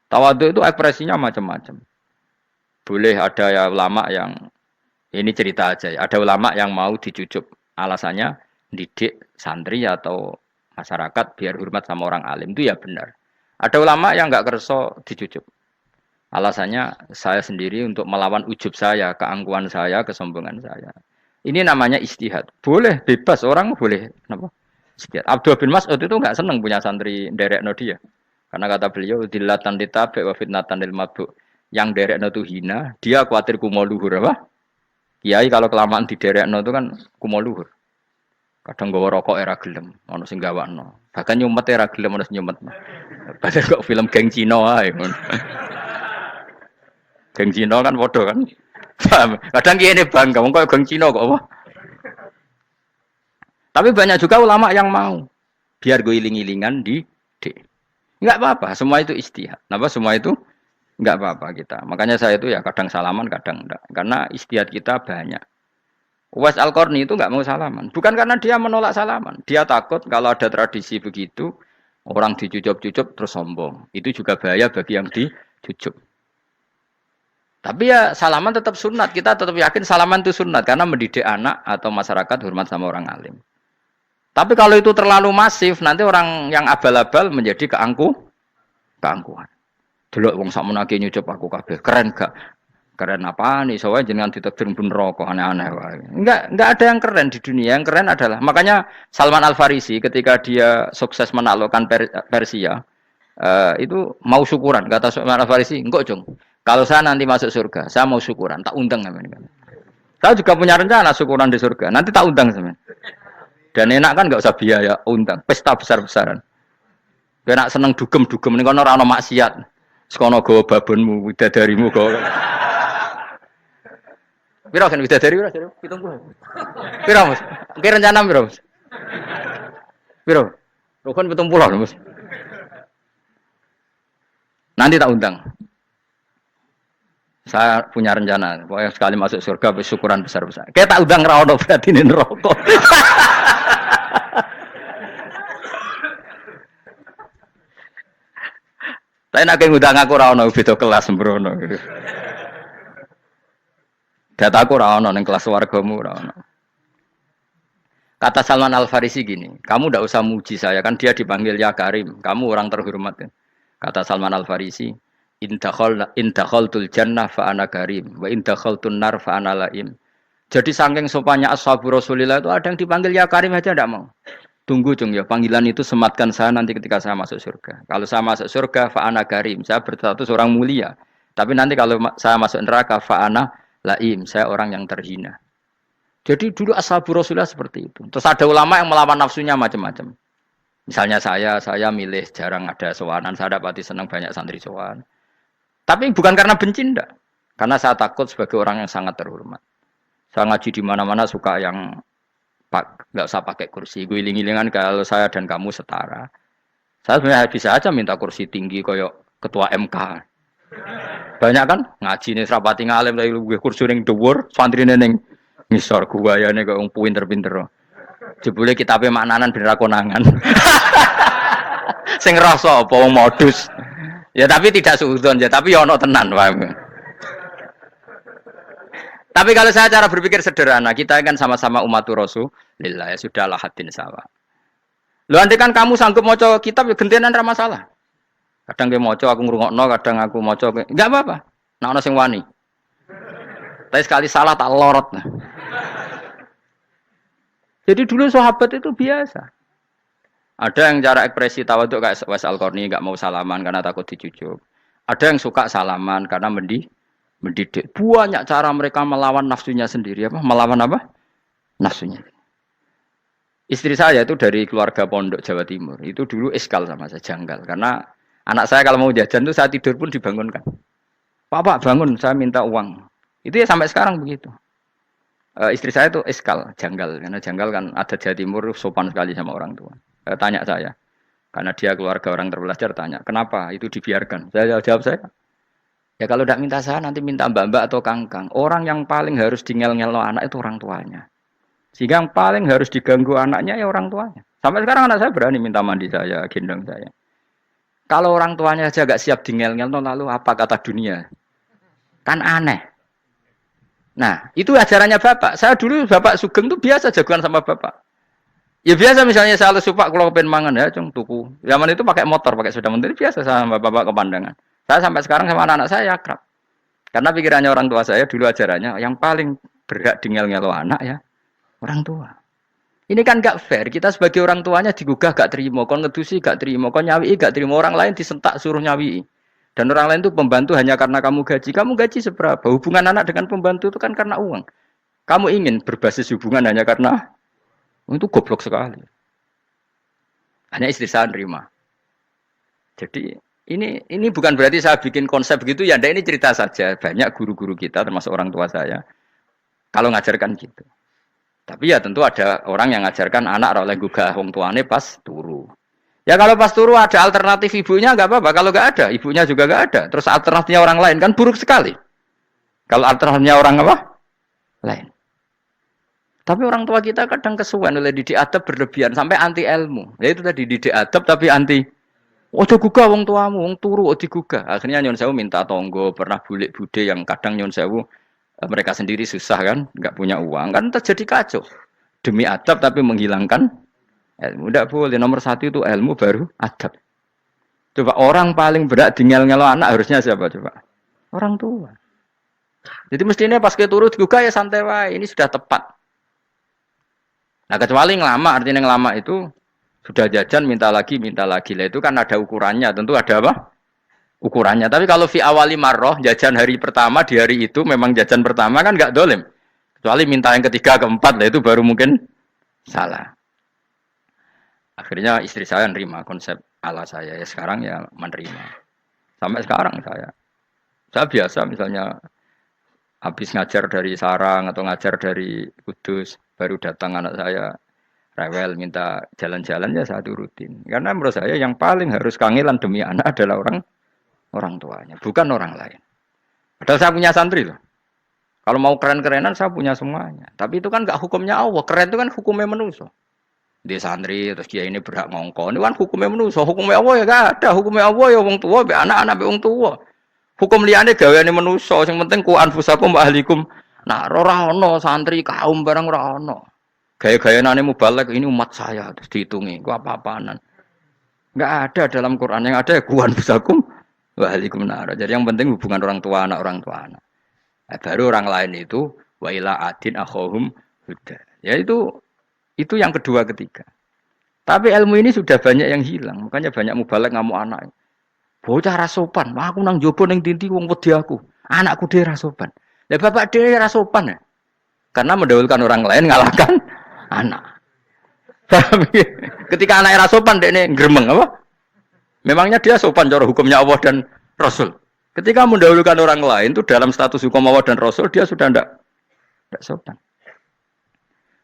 Tawadhu itu ekspresinya macam-macam. Boleh ada ya ulama yang ini cerita aja ya. Ada ulama yang mau dicucuk. Alasannya didik santri atau masyarakat biar hormat sama orang alim. Itu ya benar. Ada ulama yang enggak kerso dicucuk. Alasannya saya sendiri untuk melawan ujub saya, keangkuhan saya, kesombongan saya. Ini namanya istihad. Boleh, bebas. Orang boleh. Kenapa? Istihad. Abdul bin Mas'ud itu enggak senang punya santri derekno dia. Karena kata beliau, dillatan ditabe wa fitnatan lil mabuk. Yang derekno itu hina, dia khawatir kumo luhur apa? Kiai kalau kelamaan di derekno itu kan kumo luhur. Kadang gawa rokok era gelem, ono sing gawakno. Bahkan nyumet era gelem ono sing nyumet. Padahal kok film geng Cina ae. Geng Cina kan bodoh kan. Kadang kiai bangga, wong kok geng Cina kok apa? Tapi banyak juga ulama yang mau biar gue iling-ilingan di enggak apa-apa, semua itu istihad. Kenapa semua itu enggak apa-apa kita. Makanya saya itu ya kadang salaman, kadang enggak. Karena istihad kita banyak. Uwais Al-Qarni itu enggak mau salaman. Bukan karena dia menolak salaman. Dia takut kalau ada tradisi begitu, orang dicucup-cucup terus sombong. Itu juga bahaya bagi yang dicucup. Tapi ya salaman tetap sunat. Kita tetap yakin salaman itu sunat. Karena mendidik anak atau masyarakat hormat sama orang alim. Tapi kalau itu terlalu masif, nanti orang yang abal-abal menjadi keangkuhan. Delok wong sakmenake nyucup aku kabeh. Keren gak? Keren apa nih? Soalnya jenengan ditakdir pun rokok aneh-aneh wae. Enggak ada yang keren di dunia. Yang keren adalah makanya Salman Al-Farisi ketika dia sukses menaklukkan Persia, itu mau syukuran. Kata Salman Al-Farisi, "Enggak, Jong. Kalau saya nanti masuk surga, saya mau syukuran, tak undang." Saya juga punya rencana syukuran di surga. Nanti tak undang sama. Dan enak kan enggak usah biaya undang. Pesta besar-besaran. Kena seneng dugem-dugem ning kono ora ana maksiat. Sekono gawa babonmu, widadarimu gawa. Piro kan widadari piro? 70. Piro, Mas? Ki rencana piro, Mas? Piro? Rukun 70, Mas. Nanti tak undang. Saya punya rencana, pokoknya sekali masuk surga bersyukuran besar-besar. Kayak tak undang ra ono berarti ning neraka. Tapi nak ngundang aku ora ono beda kelas sembrono gitu. Dataku ora ono ning kelas wargamu ora ono. Kata Salman Al-Farisi gini, kamu ndak usah muji saya kan dia dipanggil ya Karim, kamu orang terhormat. Kata Salman Al-Farisi, indakhaltul jannah fa ana karim wa indakhaltun nar fa ana laim. Jadi saking sopannya ashabu Rasulillah itu ada yang dipanggil ya Karim aja ndak mau. Tunggu cung ya, panggilan itu sematkan saya nanti ketika saya masuk surga. Kalau saya masuk surga, fa'ana karim, saya berstatus orang mulia. Tapi nanti kalau saya masuk neraka, fa'ana laim, saya orang yang terhina. Jadi dulu ashabu Rasulullah seperti itu. Terus ada ulama yang melawan nafsunya macam-macam. Misalnya saya milih jarang ada sowanan, saya dapati senang banyak santri sowan. Tapi bukan karena benci, enggak. Karena saya takut sebagai orang yang sangat terhormat. Saya ngaji di mana-mana suka yang nggak usah pakai kursi, gue iling-ilingan kalau saya dan kamu setara. Saya sebenarnya bisa aja minta kursi tinggi koyok ketua MK. Banyak kan ngaji nih serapati ngalim dari gue kursi ning dhuwur, santri ning ngisor gue ya nih kok pinter-pinter. Jebule kitabe maknanan ben ra konangan. Sing ngrasa apa wong modus. Ya tapi tidak suudzon ya, tapi ya ono tenan, paham. Tapi kalau saya cara berpikir sederhana, kita kan sama-sama umatur Rasulillah, ya sudahlah hadin sawa. Lu andai kan kamu sanggup maca kitab ya gentenan ra masalah. Kadang ge maca aku ngrungokno, kadang aku maca enggak apa-apa. Nek ana sing wani. Tapi sekali salah tak lorot. Nah. Jadi dulu sahabat itu biasa. Ada yang cara ekspresi tawaduk kayak Wais Al-Qarni enggak mau salaman karena takut dicucuk. Ada yang suka salaman karena mendidik. Banyak cara mereka melawan nafsunya sendiri apa? Melawan apa? Nafsunya. Istri saya itu dari keluarga pondok Jawa Timur. Itu dulu iskal sama saya, janggal. Karena anak saya kalau mau jajan tuh saya tidur pun dibangunkan. Pak bangun, saya minta uang. Itu ya sampai sekarang begitu. Istri saya itu iskal, janggal. Karena janggal kan ada Jawa Timur sopan sekali sama orang tua. Tanya saya. Karena dia keluarga orang terpelajar tanya, kenapa itu dibiarkan? Saya jawab saya. Ya kalau tidak minta saya nanti minta mbak-mbak atau kangkang. Orang yang paling harus dingel-ngel anak itu orang tuanya. Sehingga yang paling harus diganggu anaknya ya orang tuanya. Sampai sekarang anak saya berani minta mandi saya, gendong saya. Kalau orang tuanya saja gak siap dingel-ngel, lalu apa kata dunia? Kan aneh. Nah, itu ajarannya bapak. Saya dulu bapak Sugeng itu biasa jagoan sama bapak. Ya biasa misalnya saya lesupak kalau pengen mangan ya, cung tuku. Zaman itu pakai motor, pakai sepeda motor biasa sama bapak kepandangan. Saya sampai sekarang sama anak-anak saya akrab. Karena pikirannya orang tua saya dulu ajarannya yang paling berhak dingel-ngelo anak ya orang tua. Ini kan gak fair. Kita sebagai orang tuanya digugah gak terima, kon ngedusi gak terima, kon nyawi gak terima, orang lain disentak suruh nyawi. Dan orang lain itu pembantu hanya karena kamu gaji. Kamu gaji seberapa? Hubungan anak dengan pembantu itu kan karena uang. Kamu ingin berbasis hubungan hanya karena itu goblok sekali. Hanya istri saya nerima. Jadi ini bukan berarti saya bikin konsep begitu ya. Ini cerita saja. Banyak guru-guru kita termasuk orang tua saya kalau ngajarkan gitu. Tapi ya tentu ada orang yang ngajarkan anak oleh gugah wong tuane pas turu. Ya kalau pas turu ada alternatif ibunya nggak apa-apa. Kalau nggak ada, ibunya juga nggak ada. Terus alternatifnya orang lain kan buruk sekali. Kalau alternatifnya orang apa? Lain. Tapi orang tua kita kadang kesuwen oleh didik adab berlebihan sampai anti ilmu. Ya itu tadi didik adab tapi anti. Ojo gugah wong tuamu, wong turu ojo gugah. Akhirnya nyon sewu minta tonggo, pernah bulik bude yang kadang nyon sewu mereka sendiri susah kan, nggak punya uang kan terjadi kacau. Demi adab tapi menghilangkan ilmu. Tidak boleh. Nomor satu itu ilmu baru adab. Coba orang paling berat dingel-ngelo anak harusnya siapa coba? Orang tua. Jadi mestinya pas ke turu digugah ya santai wae. Ini sudah tepat. Nah kecuali ngelama, artinya ngelama itu sudah jajan minta lagi lah itu kan ada ukurannya, tentu ada apa? Ukurannya. Tapi kalau fi awali marroh jajan hari pertama di hari itu memang jajan pertama kan nggak dolim. Kecuali minta yang ketiga keempat lah itu baru mungkin salah. Akhirnya istri saya menerima konsep ala saya ya sekarang ya menerima. Sampai sekarang saya biasa misalnya habis ngajar dari Sarang atau ngajar dari Kudus baru datang anak saya rewel minta jalan-jalan ya saya turutin. Karena menurut saya yang paling harus kangelan demi anak adalah orang tuanya, bukan orang lain. Padahal saya punya santri loh. Kalau mau keren-kerenan saya punya semuanya. Tapi itu kan gak hukumnya Allah. Keren itu kan hukumnya manusia. Di santri terus dia ini berhak ngongkon. Ini kan hukumnya manusia. Hukumnya Allah ya gak ada. Hukumnya Allah ya wong tua, be anak-anak be wong tua. Hukum liyane gaweane manusia. Sing penting ku anfusakum wa ahlikum. Nah, ora ono santri kaum barang ora ono. Gaya-gayaane mubalek ini umat saya terus dihitungi. Ku apa-apaanan. Enggak ada dalam Quran yang ada ya ku anfusakum wa ahlikum nar. Jadi yang penting hubungan orang tua anak. Nah, baru orang lain itu wa ila adin akhahum huda. Ya itu yang kedua ketiga. Tapi ilmu ini sudah banyak yang hilang. Makanya banyak mubalek ngamuk anak. Bocah rasopan, aku nang jopo ning tinti wong wedi aku. Anakku dhewe rasopan. Lah bapak dhewe rasopan ya. Karena mendahulukan orang lain ngalahkan anak. Ketika anaknya rasopan dekne gremeng apa? Memangnya dia sopan cara hukumnya Allah dan Rasul. Ketika mendahulukan orang lain itu dalam status hukum Allah dan Rasul dia sudah tidak sopan.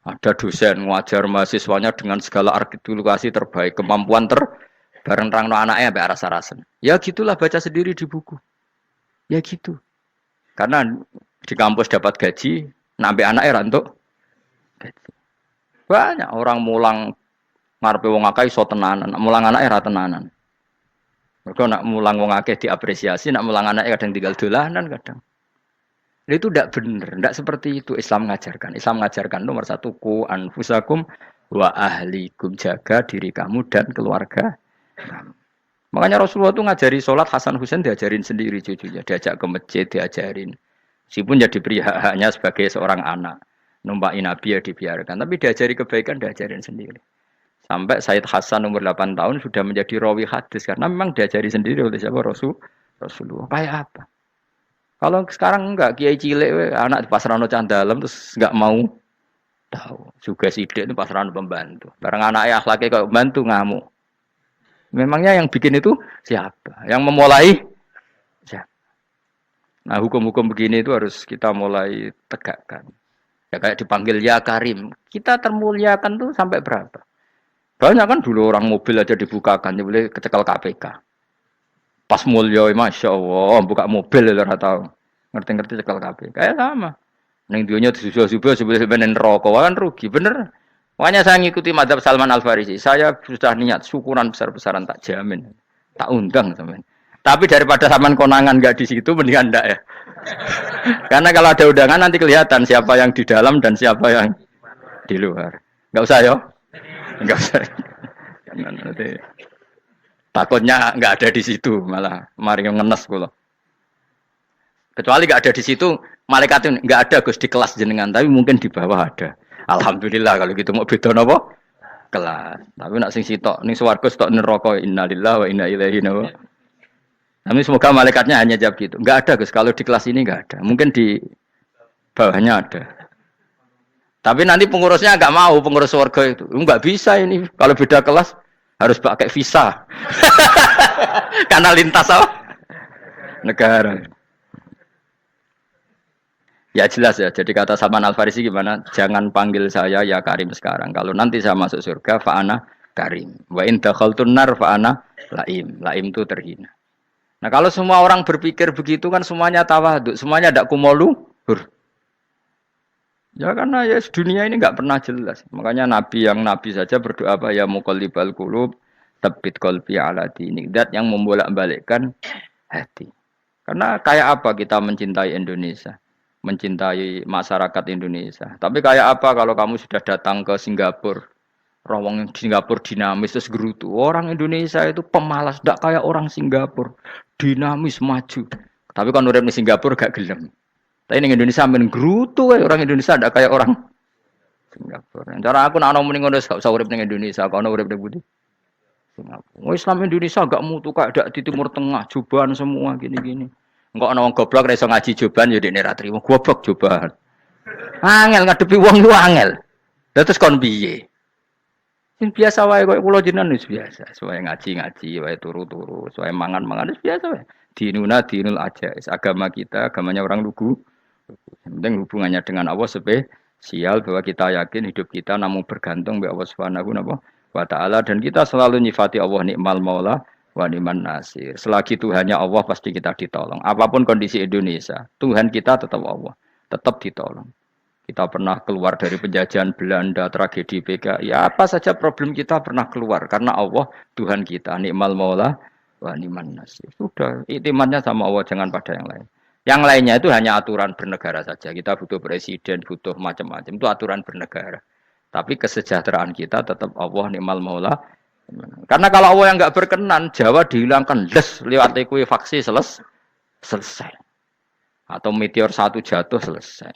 Ada dosen ngajar mahasiswanya dengan segala artikulasi terbaik, kemampuan bareng terang no anaknya sampai rasa-rasen. Ya gitulah baca sendiri di buku. Ya gitu. Karena di kampus dapat gaji, nambe anaknya rantuk gaji. Banyak orang mulang ngarepe wong akeh iso tenanan, mulang anake ra tenanan. Mergo nak mulang wong akeh diapresiasi, nak mulang anake kadang tinggal dolanan kadang. Itu tidak benar, tidak seperti itu Islam mengajarkan. Islam mengajarkan nomor satu ku anfusakum wa ahlikum, jaga diri kamu dan keluarga. Makanya Rasulullah itu ngajari sholat, Hasan Husain diajarin sendiri cucunya, diajak ke masjid diajarin. Meskipun jadi beri hak-haknya sebagai seorang anak, numpaki Nabi ya dibiarkan, tapi diajari kebaikan diajarin sendiri. Sampai Sayyid Hasan umur 8 tahun sudah menjadi rawi hadis karena memang diajari sendiri oleh siapa Rasulullah. Kayak apa? Kalau sekarang enggak, kiai cilik anak di pasrano candalem terus enggak mau tahu. Juga sidik itu pasrano pembantu. Barang anaknya akhlaknya kayak pembantu ngamuk. Memangnya yang bikin itu siapa? Yang memulai siapa? Nah, hukum-hukum begini itu harus kita mulai tegakkan. Ya kayak dipanggil ya Karim. Kita termuliakan tuh sampai berapa? Banyak kan dulu orang mobil aja dibukakan, dia boleh kecekel KPK. Pas mulya, masya Allah, buka mobil itu tahu. Ngerti-ngerti cekel KPK. Kayak sama. Neng dunia disusul-susul sebenarnya rokok kan rugi, bener. Makanya saya ngikuti madzhab Salman Al Farisi. Saya sudah niat syukuran besar-besaran tak jamin, tak undang teman. Tapi daripada saman konangan nggak di situ, mendingan ndak ya. Karena kalau ada undangan nanti kelihatan siapa yang di dalam dan siapa yang di luar. Nggak usah yo, nggak usah. Nanti takutnya nggak ada di situ, malah mari ngenes kulo. Kecuali nggak ada di situ, malaikat itu nggak ada Gus di kelas jenengan, tapi mungkin di bawah ada. Alhamdulillah kalau gitu mau beda napa? Kelas. Tapi nak sing sitok ning swarga sitok neraka innalillahi wa inna ilaihi raji'un. Tapi semoga malaikatnya hanya jawab gitu. Enggak ada Gus, kalau di kelas ini enggak ada. Mungkin di bawahnya ada. Tapi nanti pengurusnya enggak mau, pengurus warga itu. Enggak bisa ini. Kalau beda kelas harus pakai visa. Karena lintas apa? Negara. Ya jelas ya. Jadi kata Salman Al Farisi gimana? Jangan panggil saya ya Karim sekarang. Kalau nanti saya masuk surga, fa'ana Karim. Wa in dakhaltun nar fa'ana laim. Laim itu terhina. Nah kalau semua orang berpikir begitu kan semuanya tawaduk, semuanya ada kumoluhur. Ya karena ya dunia ini nggak pernah jelas. Makanya Nabi yang Nabi saja berdoa apa ya muqallibal qulub, tsabbit qalbi ala dinik. Dat yang membolak-balikkan hati. Karena kayak apa kita mencintai Indonesia, mencintai masyarakat Indonesia. Tapi kayak apa kalau kamu sudah datang ke Singapura, rawang Singapura dinamis terus gerutu. Orang Indonesia itu pemalas, tidak kayak orang Singapura. Dinamis maju. Tapi kan urip di Singapura gak gelem. Tapi di Indonesia men gerutu orang Indonesia tidak kayak orang Singapura. Cara aku nak ana muni ngono gak usah urip ning Indonesia, kok ana urip ning Budi. Singapura. Islam Indonesia gak mutu kayak dak di Timur Tengah, jubahan semua gini-gini. Engko ana wong goblok ra iso ngaji jubahan ya dekne ra trimo. Goblok jubahan. Angel ngadepi wong lu angel. Lah terus kon piye? Sing biasa wae koyo kula jenengan wis biasa. Suwe ngaji-ngaji wae turu-turu, suwe mangan-mangan wis biasa wae. Dinul ajais. Agama kita, agamanya orang lugu. Yang penting hubungannya dengan Allah spesial bahwa kita yakin hidup kita namun bergantung kepada Allah Subhanahu wa taala dan kita selalu nyifati Allah nikmal maula wa ni'man nasir. Selagi Tuhannya Allah pasti kita ditolong. Apapun kondisi Indonesia, Tuhan kita tetap Allah, tetap ditolong. Kita pernah keluar dari penjajahan Belanda, tragedi PKI. Ya, apa saja problem kita pernah keluar. Karena Allah, Tuhan kita. Ni'mal maula wa ni'man nasir. Sudah, iktimatnya sama Allah, jangan pada yang lain. Yang lainnya itu hanya aturan bernegara saja. Kita butuh presiden, butuh macam-macam. Itu aturan bernegara. Tapi kesejahteraan kita tetap Allah, ni'mal maula. Karena kalau Allah yang nggak berkenan, Jawa dihilangkan. Lewat likuifaksi selesai. Atau meteor satu jatuh selesai.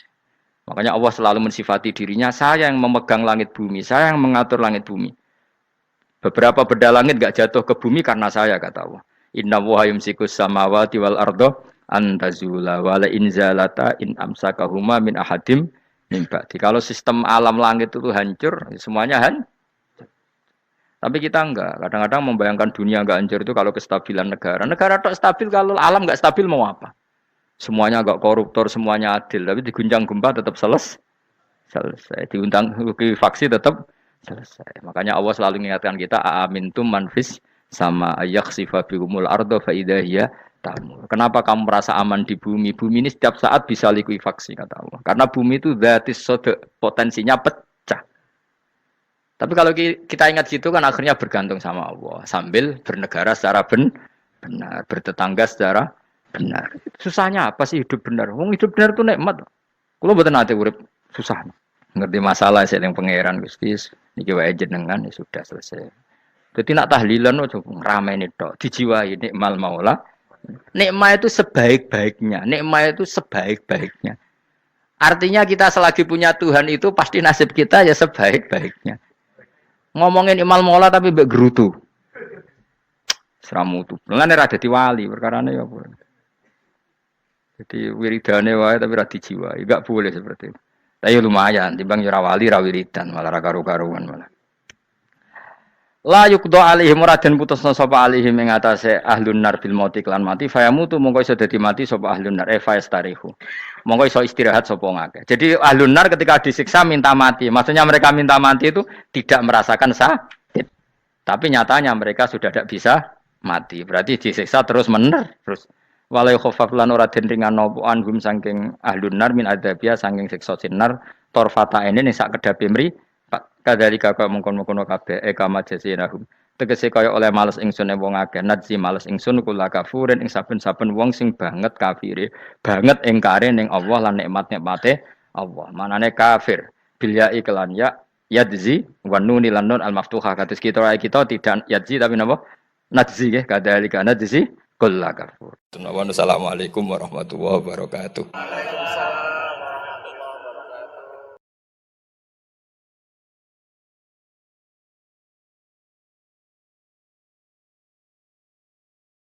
Makanya Allah selalu mensifati dirinya, saya yang memegang langit bumi, saya yang mengatur langit bumi. Beberapa benda langit enggak jatuh ke bumi karena saya, kata Allah. Inna wa yumsikus samawati wal ardo antazula wala inzalata in amsakahuma min ahadim min ba'di. Kalau sistem alam langit itu hancur, semuanya Tapi kita enggak. Kadang-kadang membayangkan dunia enggak hancur itu kalau kestabilan negara. Negara tak stabil, kalau alam enggak stabil mau apa? Semuanya agak koruptor, semuanya adil, tapi diguncang gempa tetap selesai. Diundang faksi tetap selesai. Makanya Allah selalu mengingatkan kita, amintum manfis sama yakhsifa bihumul ardo fa idza hiya tamur. Kenapa kamu merasa aman di bumi? Bumi ini setiap saat bisa likuifaksi kata Allah. Karena bumi itu dzatis sodq, potensinya pecah. Tapi kalau kita ingat gitu kan akhirnya bergantung sama Allah sambil bernegara secara benar, bertetangga secara benar. Susahnya apa sih hidup benar? Wong hidup benar itu nikmat. Kulo mboten nate urip susah. Ngerti masalah saya yang pangeran Gusti niki wae jenengan ya sudah selesai. Jadi nak tahlilan ojo ngrame tok, dijiwai nikmal maula. Nikmat itu sebaik-baiknya, nikmat itu sebaik-baiknya. Artinya kita selagi punya Tuhan itu pasti nasib kita ya sebaik-baiknya. Ngomongin imal maula tapi mbek gerutu. Seramutu. Mulane ra dadi wali perkarane ya apa. Jadi wiridane wae tapi ra dijiwai, enggak boleh seperti itu. Tapi lumayan, timbang ora wali ra wiridan malah ra karu-karuan malah. La yuqda alaihim muraden putusna sapa alaihim ing atase ahlun nar bil mauti klan mati fayamutu mongko iso dadi mati sapa ahlun nar fayastarihu. Mongko iso istirahat sapa ngake. Jadi ahlun nar ketika disiksa minta mati. Maksudnya mereka minta mati itu tidak merasakan sakit. Tapi nyatanya mereka sudah tidak bisa mati. Berarti disiksa terus terus walai khafaf lan ora den ringan napa anhum saking ahlun nar min adzabia saking siksa sinar torfata ini ning sak kedape mri kadalika kaya mungkon-mungkon kabeh kama jazinahum tegese kaya oleh males ingsun wong akeh nadzi males ingsun kula kafurin ing saben-saben wong sing banget kafire banget ingkare ning Allah lan nikmat-nikmate Allah manane kafir bil ya iklan ya yadzi wa nun lan nun al maftuhah kados kita tidak yadzi tapi napa nadzi nggih kadalika nadzi kula kafur. Assalamualaikum warahmatullahi wabarakatuh.